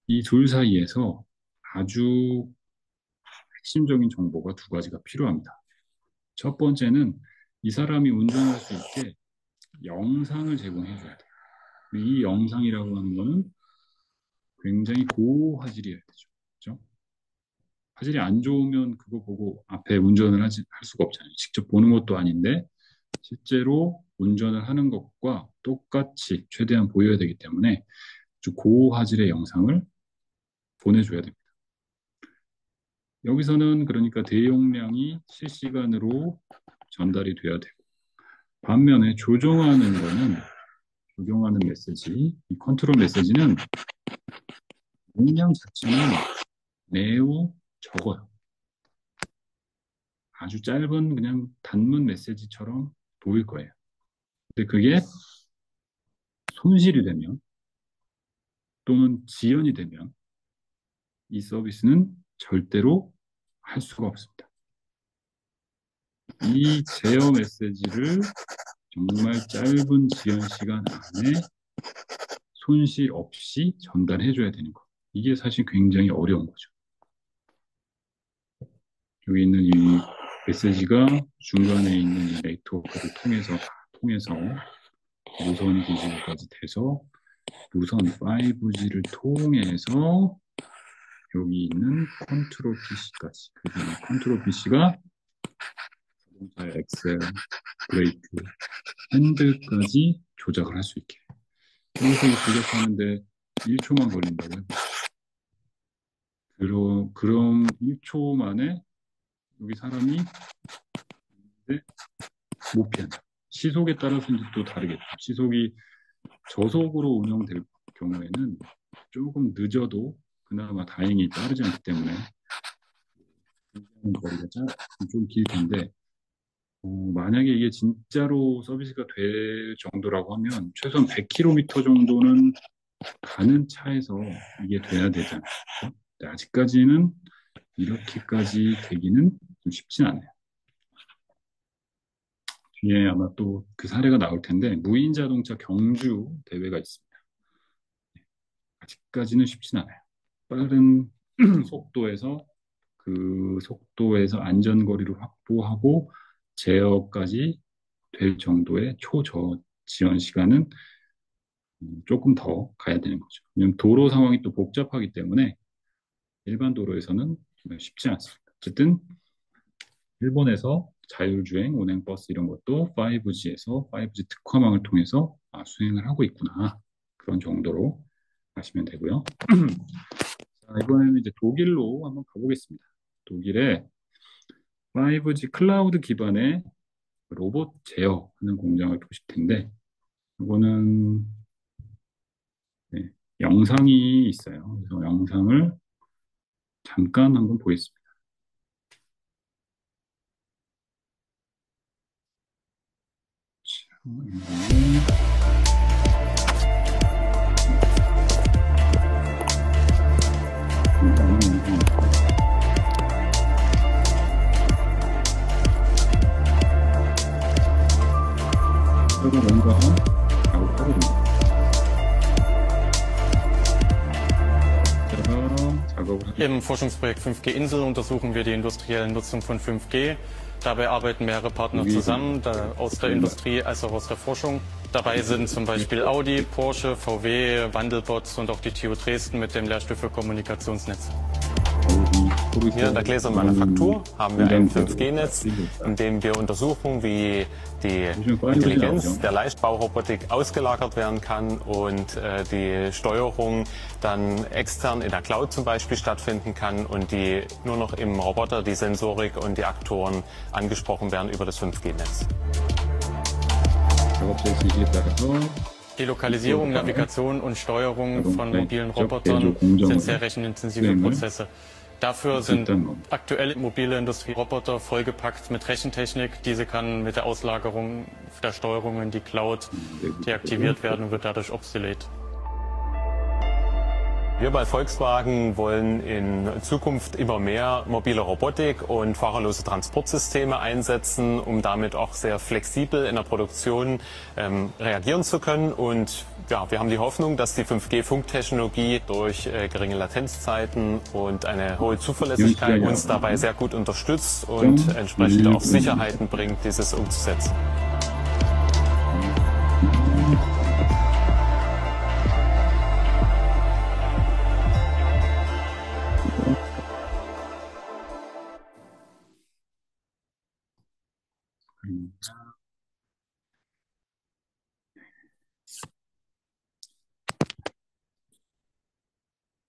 이 둘 사이에서 아주 핵심적인 정보가 두 가지가 필요합니다. 첫 번째는 이 사람이 운전할 수 있게 영상을 제공해 줘야 돼요. 이 영상이라고 하는 거는 굉장히 고화질이어야 되죠. 그렇죠? 화질이 안 좋으면 그거 보고 앞에 운전을 할 수가 없잖아요. 직접 보는 것도 아닌데 실제로 운전을 하는 것과 똑같이 최대한 보여야 되기 때문에 아주 고화질의 영상을 보내줘야 됩니다. 여기서는 그러니까 대용량이 실시간으로 전달이 돼야 되고 반면에 조정하는 메시지, 이 컨트롤 메시지는 용량 자체는 매우 적어요. 아주 짧은 그냥 단문 메시지처럼 보일 거예요. 근데 그게 손실이 되면 또는 지연이 되면 이 서비스는 절대로 할 수가 없습니다. 이 제어 메시지를 정말 짧은 지연 시간 안에 손실 없이 전달해 줘야 되는 것. 이게 사실 굉장히 어려운 거죠. 여기 있는 이 메시지가 중간에 있는 이 네트워크를 통해서 무선 기지까지 돼서 무선 5G를 통해서 여기 있는 컨트롤 PC까지. 그리고 컨트롤 PC가 자동차의 엑셀, 브레이크, 핸들까지 조작을 할 수 있게. 여기서 조작하는데 1초만 걸린다고요. 그럼 1초 만에 여기 사람이 못 피한다. 시속에 따라서 이제 또 다르겠죠. 시속이 저속으로 운영될 경우에는 조금 늦어도 그나마 다행히 빠르지 않기 때문에 거리가 좀 길 텐데 만약에 이게 진짜로 서비스가 될 정도라고 하면 최소한 100km 정도는 가는 차에서 이게 돼야 되잖아요. 근데 아직까지는 이렇게까지 되기는 좀 쉽진 않아요. 뒤에 아마 또 그 사례가 나올 텐데 무인 자동차 경주 대회가 있습니다. 아직까지는 쉽진 않아요. 빠른 속도에서 그 속도에서 안전거리를 확보하고 제어까지 될 정도의 초저지연 시간은 조금 더 가야 되는 거죠. 왜냐하면 도로 상황이 또 복잡하기 때문에 일반 도로에서는 쉽지 않습니다. 어쨌든 일본에서 자율주행, 운행버스 이런 것도 5G에서 5G 특화망을 통해서 수행을 하고 있구나. 그런 정도로 아시면 되고요. 자, 이번에는 이제 독일로 한번 가보겠습니다. 독일에 5G 클라우드 기반의 로봇 제어하는 공장을 보실 텐데 이거는 네, 영상이 있어요. 그래서 영상을 잠깐 한번 보겠습니다. 그리고 뭔가 작업하거든요. 제가 Im Forschungsprojekt 5G Insel untersuchen wir die industrielle Nutzung von 5G. Dabei arbeiten mehrere Partner zusammen, aus der Industrie als auch aus der Forschung. Dabei sind zum Beispiel Audi, Porsche, VW, Wandelbots und auch die TU Dresden mit dem Lehrstuhl für Kommunikationsnetz. Hier in der Gläsermanufaktur haben wir ein 5G-Netz, in dem wir untersuchen, wie die Intelligenz der Leichtbaurobotik ausgelagert werden kann und die Steuerung dann extern in der Cloud zum Beispiel stattfinden kann und die nur noch im Roboter, die Sensorik und die Aktoren angesprochen werden über das 5G-Netz. Die Lokalisierung, Navigation und Steuerung von mobilen Robotern sind sehr rechenintensive Prozesse. Dafür sind aktuelle mobile Industrieroboter vollgepackt mit Rechentechnik. Diese kann mit der Auslagerung der Steuerung in die Cloud deaktiviert werden und wird dadurch obsolet. Wir bei Volkswagen wollen in Zukunft immer mehr mobile Robotik und fahrerlose Transportsysteme einsetzen, um damit auch sehr flexibel in der Produktion reagieren zu können. Und ja, wir haben die Hoffnung, dass die 5G-Funktechnologie durch geringe Latenzzeiten und eine hohe Zuverlässigkeit uns dabei sehr gut unterstützt und entsprechend auch Sicherheiten bringt, dieses umzusetzen.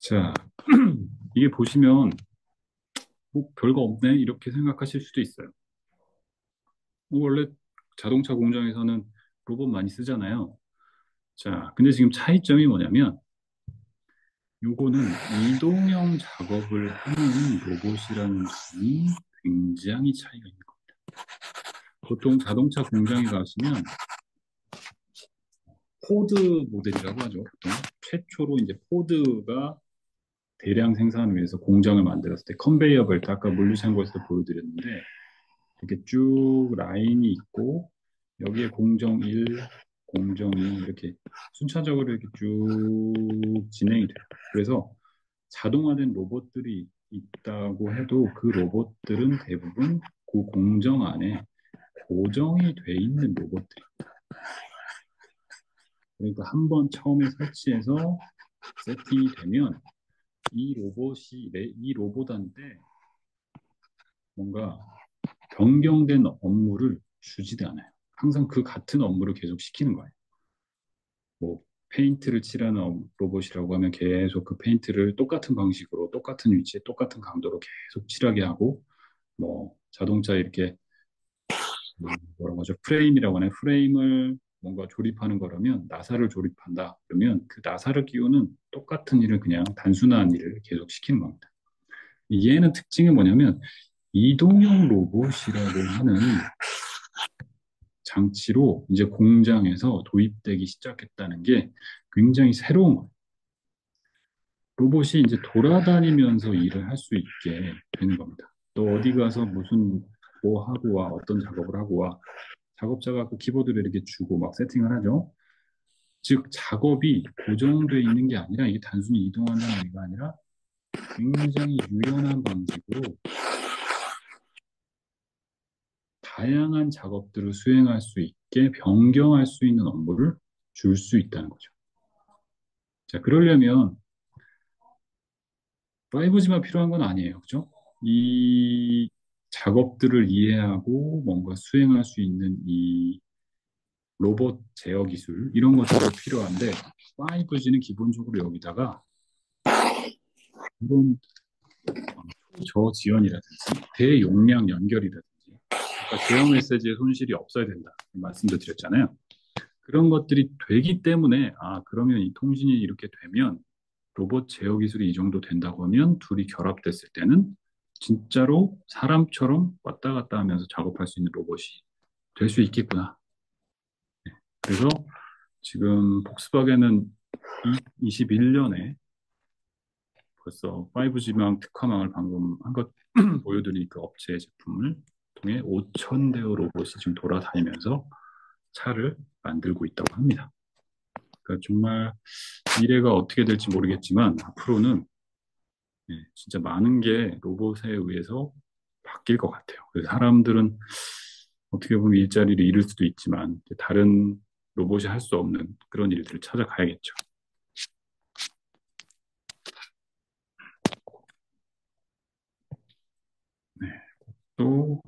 자, 이게 보시면 뭐 별거 없네 이렇게 생각하실 수도 있어요. 원래 자동차 공장에서는 로봇 많이 쓰잖아요. 자, 근데 지금 차이점이 뭐냐면 요거는 이동형 작업을 하는 로봇이라는 점이 굉장히 차이가 있는 겁니다. 보통 자동차 공장에 가시면 포드 모델이라고 하죠. 보통 최초로 이제 포드가 대량 생산을 위해서 공장을 만들었을 때 컨베이어 벨트 아까 물류창고에서 보여드렸는데 이렇게 쭉 라인이 있고 여기에 공정 1, 공정 2 이렇게 순차적으로 이렇게 쭉 진행이 돼요. 그래서 자동화된 로봇들이 있다고 해도 그 로봇들은 대부분 그 공정 안에 고정이 돼 있는 로봇들이에요. 그러니까 한번 처음에 설치해서 세팅이 되면 이 로봇한테 뭔가 변경된 업무를 주지도 않아요. 항상 그 같은 업무를 계속 시키는 거예요. 뭐 페인트를 칠하는 로봇이라고 하면 계속 그 페인트를 똑같은 방식으로 똑같은 위치에 똑같은 강도로 계속 칠하게 하고 뭐 자동차 이렇게 뭐라고 하죠? 프레임이라고 하나요? 프레임을 뭔가 조립하는 거라면 나사를 조립한다. 그러면 그 나사를 끼우는 똑같은 일을 그냥 단순한 일을 계속 시키는 겁니다. 얘는 특징이 뭐냐면 이동형 로봇이라고 하는 장치로 이제 공장에서 도입되기 시작했다는 게 굉장히 새로운 거예요. 로봇이 이제 돌아다니면서 일을 할 수 있게 되는 겁니다. 또 어디 가서 무슨 뭐 하고 와, 어떤 작업을 하고 와, 작업자가 그 키보드를 이렇게 주고 막 세팅을 하죠. 즉 작업이 고정되어 있는 게 아니라 이게 단순히 이동한다는 의미가 아니라 굉장히 유연한 방식으로 다양한 작업들을 수행할 수 있게 변경할 수 있는 업무를 줄 수 있다는 거죠. 자, 그러려면 5G만 필요한 건 아니에요. 그죠? 이 작업들을 이해하고 뭔가 수행할 수 있는 이 로봇 제어 기술 이런 것들이 필요한데 5G는 기본적으로 여기다가 이런 저지연이라든지 대용량 연결이라든지 그러니까 제어 메시지의 손실이 없어야 된다 말씀도 드렸잖아요. 그런 것들이 되기 때문에 그러면 이 통신이 이렇게 되면 로봇 제어 기술이 이 정도 된다고 하면 둘이 결합됐을 때는 진짜로 사람처럼 왔다 갔다 하면서 작업할 수 있는 로봇이 될 수 있겠구나. 그래서 지금 폭스바겐은 21년에 벌써 5G망 특화망을 방금 한 것 보여드린 그 업체의 제품을 통해 5,000대의 로봇이 지금 돌아다니면서 차를 만들고 있다고 합니다. 그러니까 정말 미래가 어떻게 될지 모르겠지만 앞으로는 진짜 많은 게 로봇에 의해서 바뀔 것 같아요. 그래서 사람들은 어떻게 보면 일자리를 잃을 수도 있지만 다른 로봇이 할 수 없는 그런 일들을 찾아가야겠죠. 네, 또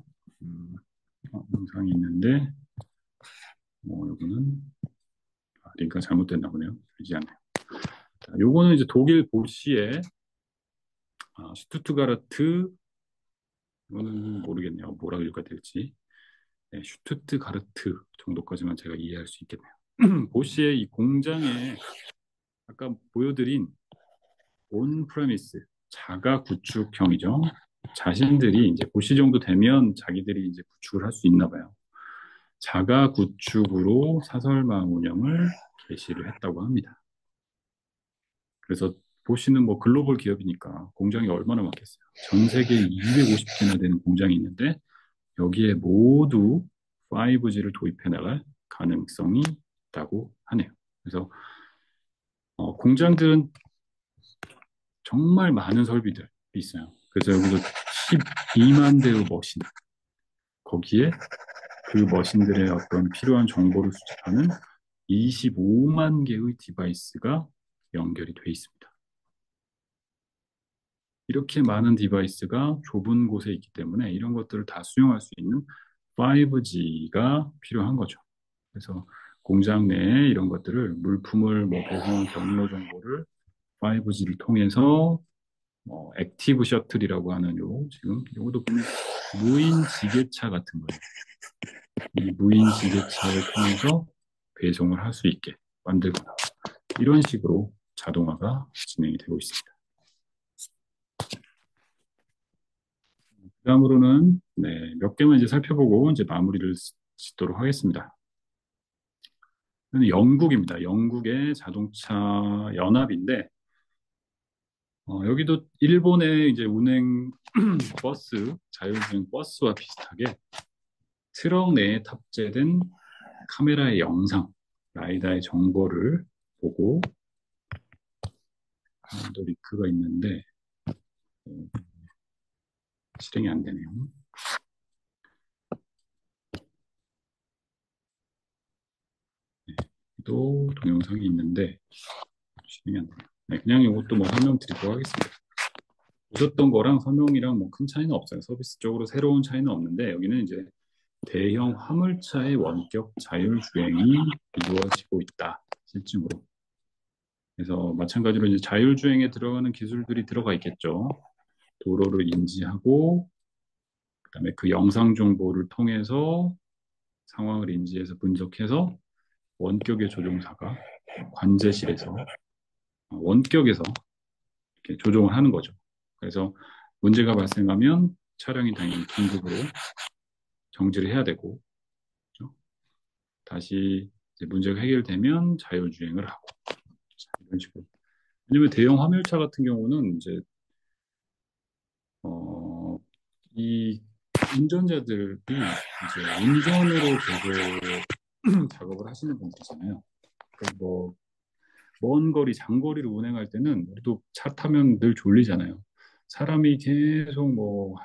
영상이 있는데 요거는 링크가 잘못됐나 보네요. 되지 않네요. 자, 요거는 이제 독일 보시의 슈투트가르트, 이거는 모르겠네요. 뭐라고 읽어야 될지. 네, 슈투트가르트 정도까지만 제가 이해할 수 있겠네요. 보시의 이 공장에 아까 보여드린 온 프레미스 자가 구축형이죠. 자신들이 이제 보시 정도 되면 자기들이 이제 구축을 할 수 있나 봐요. 자가 구축으로 사설망 운영을 개시를 했다고 합니다. 그래서 보시는 뭐 글로벌 기업이니까 공장이 얼마나 많겠어요. 전 세계에 250개나 되는 공장이 있는데 여기에 모두 5G를 도입해 나갈 가능성이 있다고 하네요. 그래서 공장들은 정말 많은 설비들이 있어요. 그래서 여기서 12만 대의 머신, 거기에 그 머신들의 어떤 필요한 정보를 수집하는 25만 개의 디바이스가 연결이 돼 있습니다. 이렇게 많은 디바이스가 좁은 곳에 있기 때문에 이런 것들을 다 수용할 수 있는 5G가 필요한 거죠. 그래서 공장 내에 이런 것들을 물품을 배송 경로 정보를 5G를 통해서 액티브 셔틀이라고 하는 지금 요것도 보면 무인 지게차 같은 거예요. 이 무인 지게차를 통해서 배송을 할 수 있게 만들거나 이런 식으로 자동화가 진행이 되고 있습니다. 다음으로는 몇 개만 이제 살펴보고 이제 마무리를 짓도록 하겠습니다. 영국입니다. 영국의 자동차 연합인데 여기도 일본의 이제 운행 버스, 자율주행 버스와 비슷하게 트럭 내에 탑재된 카메라의 영상, 라이다의 정보를 보고 또 링크가 있는데 실행이 안 되네요. 또 동영상이 있는데 실행이 안 되네요. 그냥 이것도 설명드리도록 하겠습니다. 보셨던 거랑 설명이랑 큰 차이는 없어요. 서비스적으로 새로운 차이는 없는데 여기는 이제 대형 화물차의 원격 자율주행이 이루어지고 있다. 실증으로. 그래서 마찬가지로 이제 자율주행에 들어가는 기술들이 들어가 있겠죠. 도로를 인지하고 그다음에 그 영상 정보를 통해서 상황을 인지해서 분석해서 원격의 조종사가 관제실에서 원격에서 이렇게 조종을 하는 거죠. 그래서 문제가 발생하면 차량이 당연히 긴급으로 정지를 해야 되고 그렇죠? 다시 이제 문제가 해결되면 자율주행을 하고 이런 식으로. 왜냐면 대형 화물차 같은 경우는 이제 이 운전자들이 이제 운전으로 계속 작업을 하시는 분들이잖아요. 그러니까 먼 거리, 장거리를 운행할 때는 우리도 차 타면 늘 졸리잖아요. 사람이 계속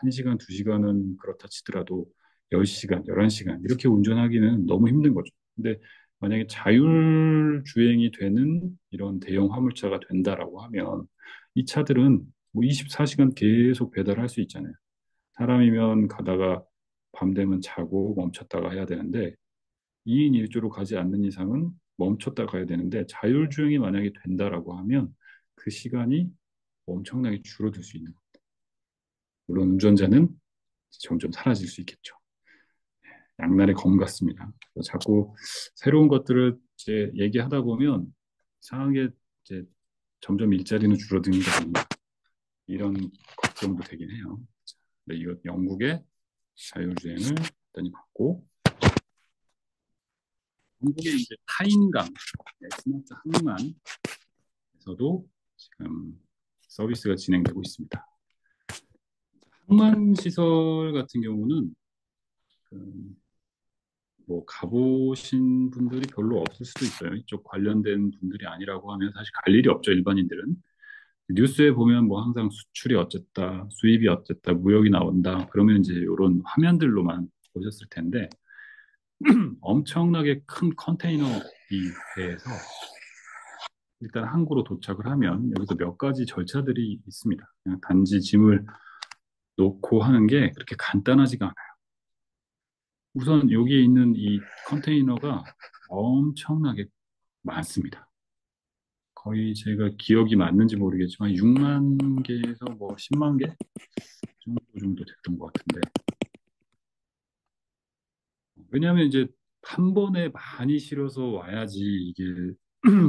1시간, 2시간은 그렇다 치더라도 10시간, 11시간 이렇게 운전하기는 너무 힘든 거죠. 근데 만약에 자율주행이 되는 이런 대형 화물차가 된다라고 하면 이 차들은 24시간 계속 배달할 수 있잖아요. 사람이면 가다가 밤 되면 자고 멈췄다가 해야 되는데 2인 1조로 가지 않는 이상은 멈췄다 가야 되는데 자율주행이 만약에 된다라고 하면 그 시간이 엄청나게 줄어들 수 있는 겁니다. 물론 운전자는 점점 사라질 수 있겠죠. 양날의 검 같습니다. 자꾸 새로운 것들을 이제 얘기하다 보면 이상하게 이제 점점 일자리는 줄어드는 게 아닌가 이런 걱정도 되긴 해요. 근데 이거 영국의 자율주행을 일단 받고 한국의 이제 타인강 스마트 항만에서도 지금 서비스가 진행되고 있습니다. 항만 시설 같은 경우는 가보신 분들이 별로 없을 수도 있어요. 이쪽 관련된 분들이 아니라고 하면 사실 갈 일이 없죠, 일반인들은. 뉴스에 보면 뭐 항상 수출이 어쨌다, 수입이 어쨌다, 무역이 나온다. 그러면 이제 이런 화면들로만 보셨을 텐데 엄청나게 큰 컨테이너에 대해서 일단 항구로 도착을 하면 여기서 몇 가지 절차들이 있습니다. 그냥 단지 짐을 놓고 하는 게 그렇게 간단하지가 않아요. 우선 여기에 있는 이 컨테이너가 엄청나게 많습니다. 거의 제가 기억이 맞는지 모르겠지만 6만 개에서 뭐 10만 개 정도 됐던 것 같은데, 왜냐하면 이제 한 번에 많이 실어서 와야지 이게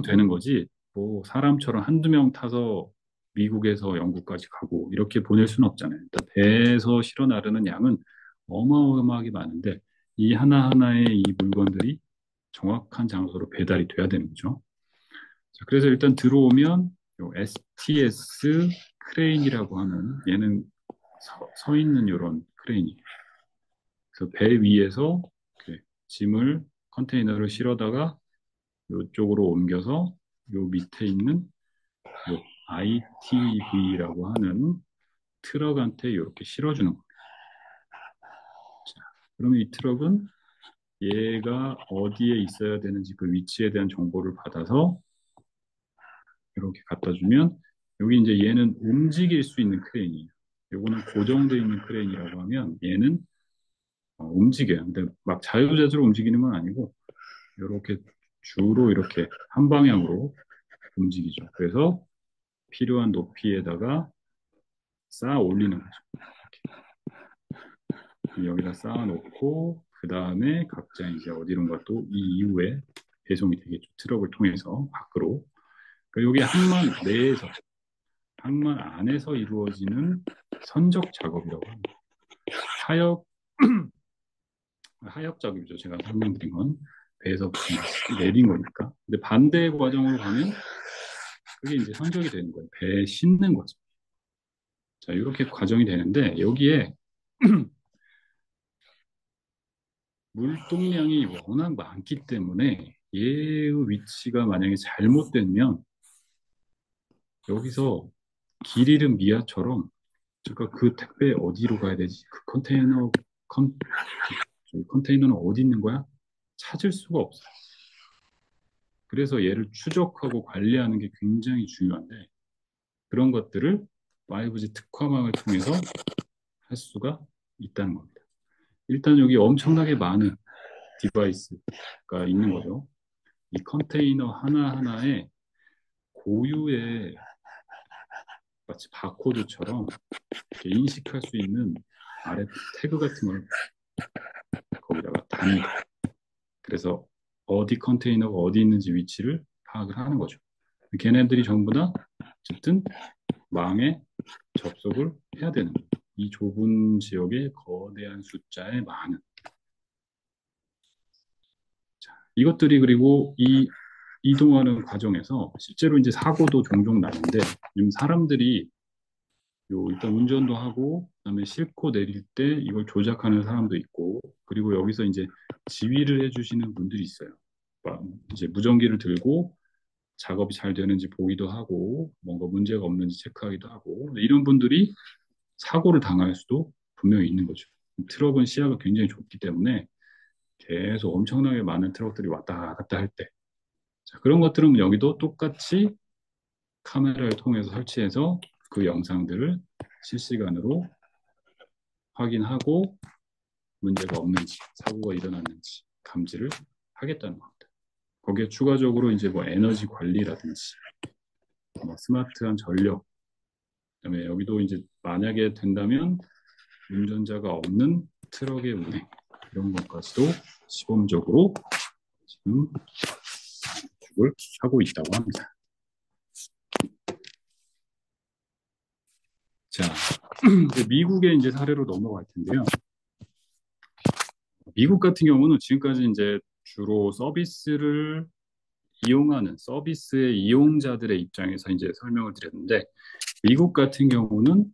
되는 거지, 뭐 사람처럼 한두 명 타서 미국에서 영국까지 가고 이렇게 보낼 수는 없잖아요. 일단 배에서 실어 나르는 양은 어마어마하게 많은데 이 하나하나의 이 물건들이 정확한 장소로 배달이 돼야 되는 거죠. 자, 그래서 일단 들어오면 요 STS 크레인이라고 하는, 얘는 서 있는 이런 크레인이에요. 그래서 배 위에서 이렇게 짐을, 컨테이너를 실어다가 이쪽으로 옮겨서 요 밑에 있는 요 ITV라고 하는 트럭한테 이렇게 실어주는 거예요. 자, 그러면 이 트럭은 얘가 어디에 있어야 되는지 그 위치에 대한 정보를 받아서 이렇게 갖다 주면, 여기 이제 얘는 움직일 수 있는 크레인이에요. 요거는 고정되어 있는 크레인이라고 하면 얘는 움직여요. 근데 막 자유자재로 움직이는 건 아니고 이렇게 주로 이렇게 한 방향으로 움직이죠. 그래서 필요한 높이에다가 쌓아 올리는 거죠. 이렇게. 여기다 쌓아 놓고 그 다음에 각자 이제 어디론가 또 이 이후에 배송이 되겠죠. 트럭을 통해서 밖으로. 그러니까 여기 항만 내에서, 항만 안에서 이루어지는 선적 작업이라고 합니다. 하역 하역 작업이죠. 제가 설명드린 건 배에서 내린 거니까. 근데 반대 과정으로 가면 그게 이제 선적이 되는 거예요. 배에 싣는 거죠. 자, 이렇게 과정이 되는데 여기에 물동량이 워낙 많기 때문에 얘의 위치가 만약에 잘못되면 여기서 길 잃은 미아처럼 제가 그 택배 어디로 가야 되지? 그 컨테이너는 어디 있는 거야? 찾을 수가 없어요. 그래서 얘를 추적하고 관리하는 게 굉장히 중요한데 그런 것들을 5G 특화망을 통해서 할 수가 있다는 겁니다. 일단 여기 엄청나게 많은 디바이스가 있는 거죠. 이 컨테이너 하나하나에 고유의 마치 바코드처럼 이렇게 인식할 수 있는 아래 태그 같은 걸 거기다가 답니다. 그래서 어디 컨테이너가 어디 있는지 위치를 파악을 하는 거죠. 걔네들이 전부 다 어쨌든 망에 접속을 해야 되는 거예요. 이 좁은 지역의 거대한 숫자의 많은. 자, 이것들이 그리고 이 이동하는 과정에서 실제로 이제 사고도 종종 나는데, 사람들이 일단 운전도 하고 그다음에 싣고 내릴 때 이걸 조작하는 사람도 있고, 그리고 여기서 이제 지휘를 해주시는 분들이 있어요. 이제 무전기를 들고 작업이 잘 되는지 보기도 하고 뭔가 문제가 없는지 체크하기도 하고, 이런 분들이 사고를 당할 수도 분명히 있는 거죠. 트럭은 시야가 굉장히 좁기 때문에 계속 엄청나게 많은 트럭들이 왔다 갔다 할 때, 자, 그런 것들은 여기도 똑같이 카메라를 통해서 설치해서 그 영상들을 실시간으로 확인하고 문제가 없는지, 사고가 일어났는지 감지를 하겠다는 겁니다. 거기에 추가적으로 이제 뭐 에너지 관리라든지 뭐 스마트한 전력, 그다음에 여기도 이제 만약에 된다면 운전자가 없는 트럭의 운행, 이런 것까지도 시범적으로 지금 구축을 하고 있다고 합니다. 자, 미국의 이제 사례로 넘어갈 텐데요. 미국 같은 경우는 지금까지 이제 주로 서비스를 이용하는 서비스의 이용자들의 입장에서 이제 설명을 드렸는데, 미국 같은 경우는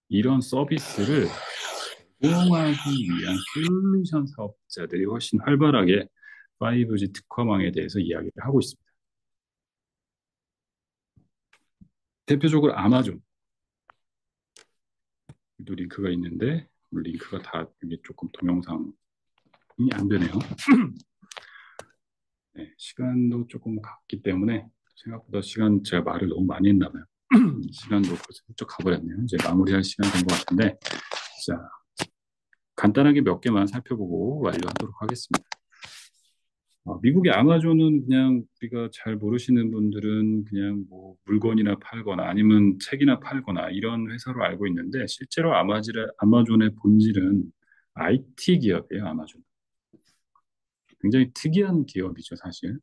이런 서비스를 제공하기 위한 솔루션 사업자들이 훨씬 활발하게 5G 특화망에 대해서 이야기를 하고 있습니다. 대표적으로 아마존. 또 링크가 있는데 링크가 다 이게 조금 동영상이 안 되네요. 네, 시간도 조금 갔기 때문에 생각보다 시간 제가 말을 너무 많이 했나 봐요. 시간도 벌써 훌쩍 가버렸네요. 이제 마무리할 시간 된 것 같은데 자 간단하게 몇 개만 살펴보고 완료하도록 하겠습니다. 미국의 아마존은 그냥 우리가 잘 모르시는 분들은 그냥 뭐 물건이나 팔거나 아니면 책이나 팔거나 이런 회사로 알고 있는데 실제로 아마존의 본질은 IT 기업이에요. 아마존. 굉장히 특이한 기업이죠, 사실.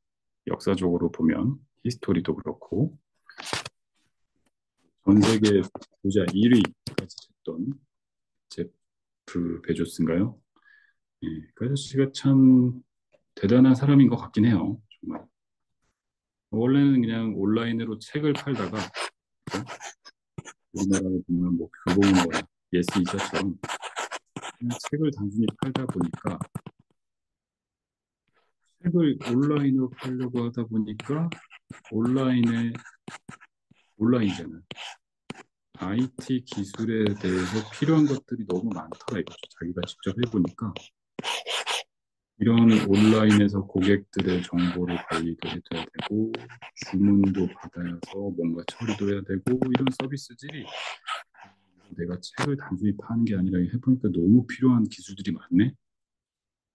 역사적으로 보면 히스토리도 그렇고 전 세계 부자 1위까지 했던 제프 베조스인가요? 예, 그 아저씨가 참 대단한 사람인 것 같긴 해요. 정말. 원래는 그냥 온라인으로 책을 팔다가 우리나라에 보면 뭐 교보문고나 예스이사처럼 그냥 책을 단순히 팔다 보니까 책을 온라인으로 팔려고 하다 보니까 온라인이잖아요. IT 기술에 대해서 필요한 것들이 너무 많더라 이거죠. 자기가 직접 해보니까 이런 온라인에서 고객들의 정보를 관리도 해줘야 되고 주문도 받아서 뭔가 처리도 해야 되고 이런 서비스들이 내가 책을 단순히 파는 게 아니라 해보니까 너무 필요한 기술들이 많네.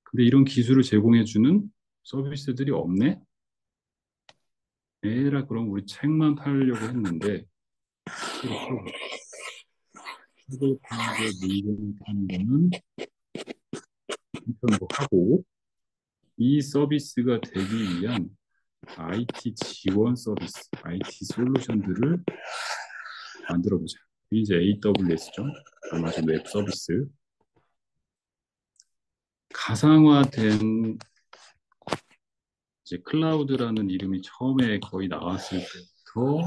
근데 이런 기술을 제공해주는 서비스들이 없네. 에라 그럼 우리 책만 팔려고 했는데 책을 파는 게 물건을 파는 거는 한편으로 하고 이 서비스가 되기 위한 IT 지원 서비스, IT 솔루션들을 만들어보자. 이제 AWS죠. 아마존 웹 서비스. 가상화된 이제 클라우드라는 이름이 처음에 거의 나왔을 때부터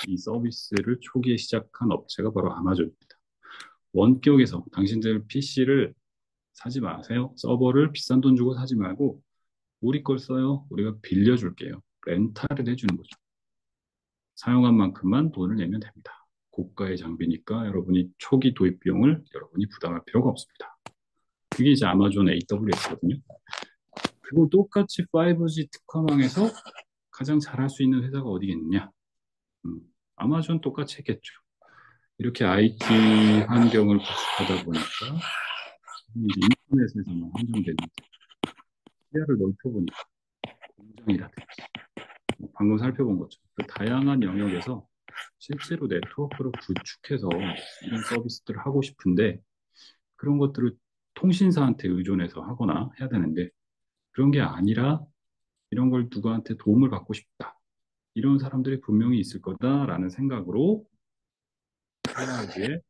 이 서비스를 초기에 시작한 업체가 바로 아마존입니다. 원격에서 당신들 PC를 사지 마세요. 서버를 비싼 돈 주고 사지 말고 우리 걸 써요. 우리가 빌려줄게요. 렌탈을 해주는 거죠. 사용한 만큼만 돈을 내면 됩니다. 고가의 장비니까 여러분이 초기 도입 비용을 여러분이 부담할 필요가 없습니다. 그게 이제 아마존 AWS거든요. 그리고 똑같이 5G 특화망에서 가장 잘할 수 있는 회사가 어디겠느냐? 아마존 똑같이 했겠죠. 이렇게 IT 환경을 구축하다 보니까 이제 인터넷에서만 한정되는데 시야를 넓혀보니까 공장이라든지 방금 살펴본 것처럼 그 다양한 영역에서 실제로 네트워크를 구축해서 이런 서비스들을 하고 싶은데 그런 것들을 통신사한테 의존해서 하거나 해야 되는데 그런 게 아니라 이런 걸 누구한테 도움을 받고 싶다. 이런 사람들이 분명히 있을 거다라는 생각으로 5G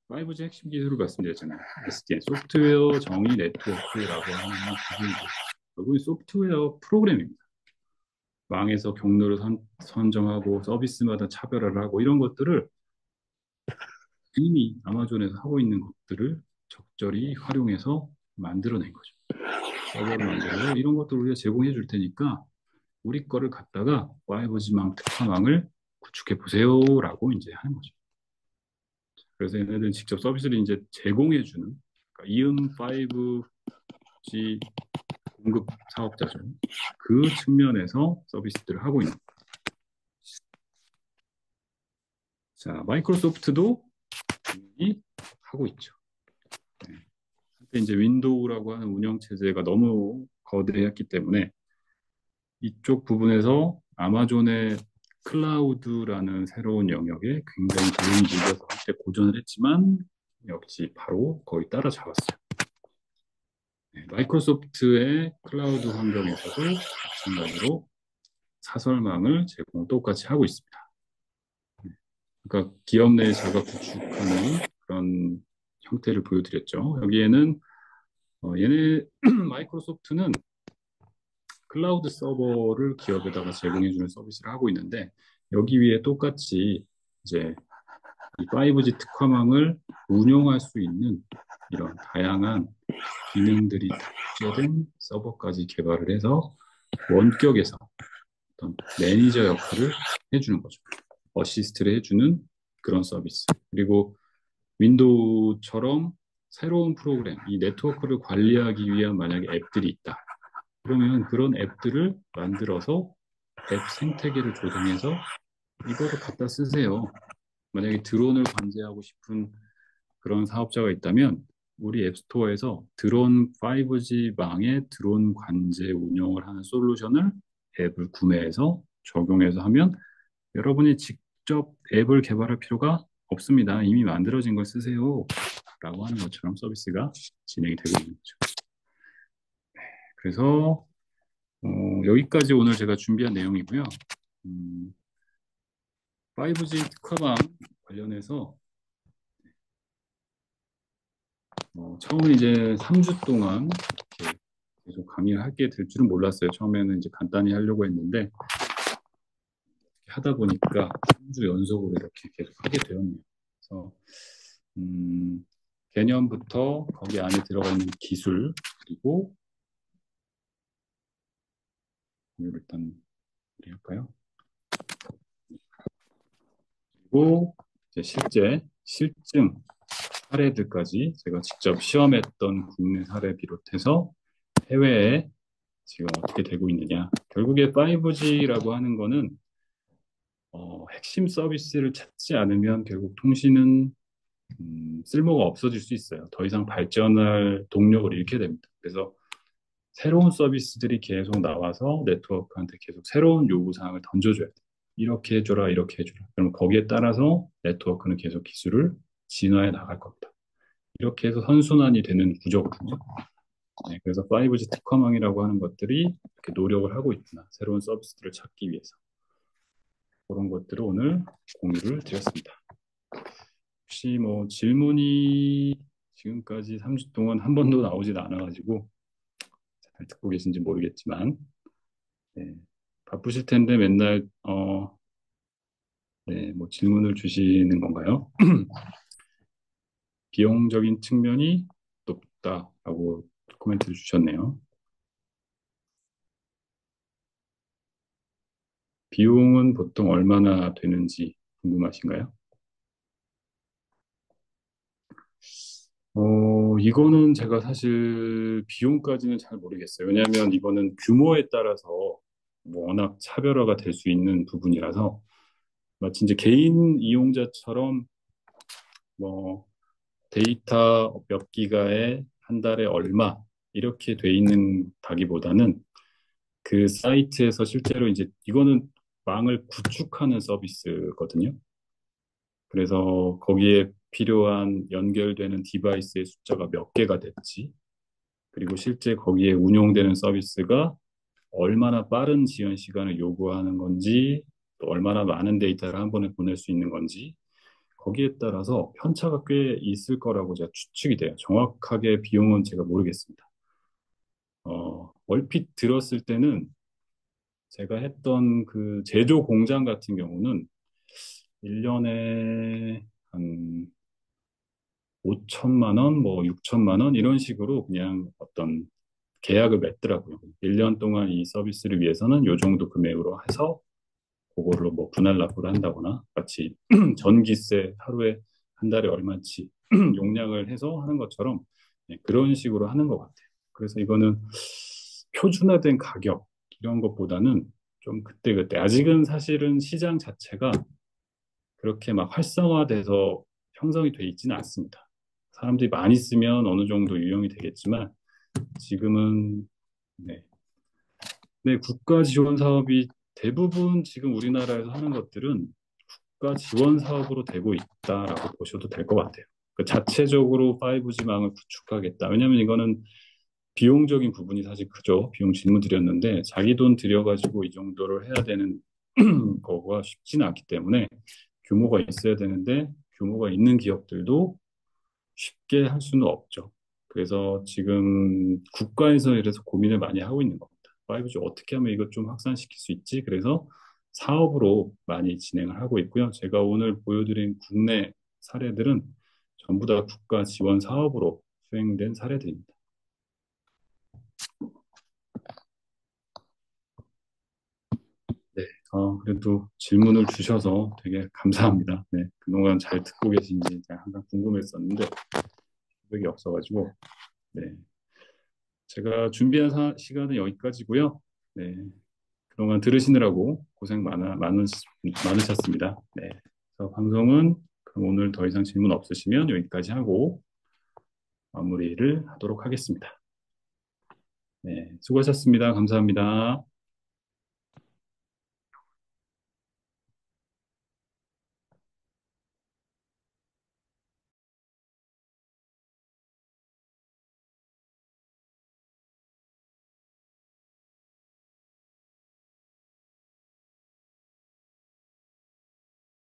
5G 핵심 기술을 말씀드렸잖아요. SDN, 소프트웨어 정의 네트워크라고 하는 기술이죠. 결국 소프트웨어 프로그램입니다. 망에서 경로를 선정하고 서비스마다 차별화를 하고 이런 것들을 이미 아마존에서 하고 있는 것들을 적절히 활용해서 만들어낸 거죠. 서버를 만들어서 이런 것들을 우리가 제공해 줄 테니까 우리 거를 갖다가 5G망 특화망을 구축해 보세요라고 이제 하는 거죠. 그래서 얘네들은 직접 서비스를 이제 제공해 주는 그러니까 이음 5G 공급 사업자죠. 그 측면에서 서비스들을 하고 있는. 자, 마이크로소프트도 하고 있죠. 네. 한때 이제 윈도우라고 하는 운영 체제가 너무 거대했기 때문에 이쪽 부분에서 아마존의 클라우드라는 새로운 영역에 굉장히 도움이 되어서 한때 고전을 했지만 역시 바로 거의 따라잡았어요. 네, 마이크로소프트의 클라우드 환경에서도 마찬가지로 사설망을 제공 똑같이 하고 있습니다. 그러니까 기업 내 자가 구축하는 그런 형태를 보여드렸죠. 여기에는 얘네 마이크로소프트는 클라우드 서버를 기업에다가 제공해주는 서비스를 하고 있는데 여기 위에 똑같이 이제 이 5G 특화망을 운용할 수 있는 이런 다양한 기능들이 탑재된 서버까지 개발을 해서 원격에서 어떤 매니저 역할을 해주는 거죠. 어시스트를 해주는 그런 서비스. 그리고 윈도우처럼 새로운 프로그램, 이 네트워크를 관리하기 위한 만약에 앱들이 있다. 그러면 그런 앱들을 만들어서 앱 생태계를 조정해서 이거를 갖다 쓰세요. 만약에 드론을 관제하고 싶은 그런 사업자가 있다면 우리 앱스토어에서 드론 5G 망의 드론 관제 운영을 하는 솔루션을 앱을 구매해서 적용해서 하면 여러분이 직접 앱을 개발할 필요가 없습니다. 이미 만들어진 걸 쓰세요. 라고 하는 것처럼 서비스가 진행이 되고 있는 거죠. 그래서 여기까지 오늘 제가 준비한 내용이고요. 5G 특화방 관련해서 처음에 이제 3주 동안 이렇게 계속 강의를 하게 될 줄은 몰랐어요. 처음에는 이제 간단히 하려고 했는데 하다 보니까 3주 연속으로 이렇게 계속 하게 되었네요. 그래서 개념부터 거기 안에 들어가 있는 기술 그리고 이걸 일단 할까요? 그리고 이제 실제 실증 사례들까지 제가 직접 시험했던 국내 사례 비롯해서 해외에 지금 어떻게 되고 있느냐. 결국에 5G라고 하는 거는 핵심 서비스를 찾지 않으면 결국 통신은 쓸모가 없어질 수 있어요. 더 이상 발전할 동력을 잃게 됩니다. 그래서 새로운 서비스들이 계속 나와서 네트워크한테 계속 새로운 요구사항을 던져줘야 돼요. 이렇게 해줘라, 이렇게 해줘라. 그럼 거기에 따라서 네트워크는 계속 기술을 진화해 나갈 겁니다. 이렇게 해서 선순환이 되는 구조거든요. 네, 그래서 5G 특화망이라고 하는 것들이 이렇게 노력을 하고 있구나. 새로운 서비스들을 찾기 위해서. 그런 것들을 오늘 공유를 드렸습니다. 혹시 뭐 질문이 지금까지 3주 동안 한 번도 나오진 않아가지고 잘 듣고 계신지 모르겠지만 네, 바쁘실 텐데 맨날 네, 뭐 질문을 주시는 건가요? 비용적인 측면이 높다라고 코멘트를 주셨네요. 비용은 보통 얼마나 되는지 궁금하신가요? 이거는 제가 사실 비용까지는 잘 모르겠어요. 왜냐하면 이거는 규모에 따라서 뭐 워낙 차별화가 될 수 있는 부분이라서 마치 이제 개인 이용자처럼 뭐 데이터 몇 기가에 한 달에 얼마 이렇게 돼 있는 다기보다는 그 사이트에서 실제로 이제 이거는 망을 구축하는 서비스거든요. 그래서 거기에 필요한 연결되는 디바이스의 숫자가 몇 개가 됐지, 그리고 실제 거기에 운용되는 서비스가 얼마나 빠른 지연 시간을 요구하는 건지, 또 얼마나 많은 데이터를 한 번에 보낼 수 있는 건지, 거기에 따라서 편차가 꽤 있을 거라고 제가 추측이 돼요. 정확하게 비용은 제가 모르겠습니다. 얼핏 들었을 때는 제가 했던 그 제조 공장 같은 경우는 1년에 한 5천만 원, 뭐 6천만 원 이런 식으로 그냥 어떤 계약을 맺더라고요. 1년 동안 이 서비스를 위해서는 요 정도 금액으로 해서 그걸로 뭐 분할 납부를 한다거나 같이 전기세 하루에 한 달에 얼마치 용량을 해서 하는 것처럼 네, 그런 식으로 하는 것 같아요. 그래서 이거는 표준화된 가격 이런 것보다는 좀 그때그때 아직은 사실은 시장 자체가 그렇게 막 활성화돼서 형성이 돼 있지는 않습니다. 사람들이 많이 쓰면 어느 정도 유형이 되겠지만 지금은 네. 네, 국가 지원 사업이 대부분 지금 우리나라에서 하는 것들은 국가 지원 사업으로 되고 있다라고 보셔도 될 것 같아요. 그 자체적으로 5G망을 구축하겠다. 왜냐하면 이거는 비용적인 부분이 사실 크죠. 비용 질문 드렸는데 자기 돈 들여가지고 이 정도를 해야 되는 거가 쉽지는 않기 때문에 규모가 있어야 되는데 규모가 있는 기업들도 쉽게 할 수는 없죠. 그래서 지금 국가에서 이래서 고민을 많이 하고 있는 겁니다. 5G 어떻게 하면 이것 좀 확산시킬 수 있지? 그래서 사업으로 많이 진행을 하고 있고요. 제가 오늘 보여드린 국내 사례들은 전부 다 국가 지원 사업으로 수행된 사례들입니다. 네, 그래도 질문을 주셔서 되게 감사합니다. 네, 그동안 잘 듣고 계신지 항상 궁금했었는데 기억이 없어가지고 네, 제가 준비한 시간은 여기까지고요. 네, 그동안 들으시느라고 고생 많으셨습니다. 네, 그래서 방송은 그럼 오늘 더 이상 질문 없으시면 여기까지 하고 마무리를 하도록 하겠습니다. 네, 수고하셨습니다. 감사합니다.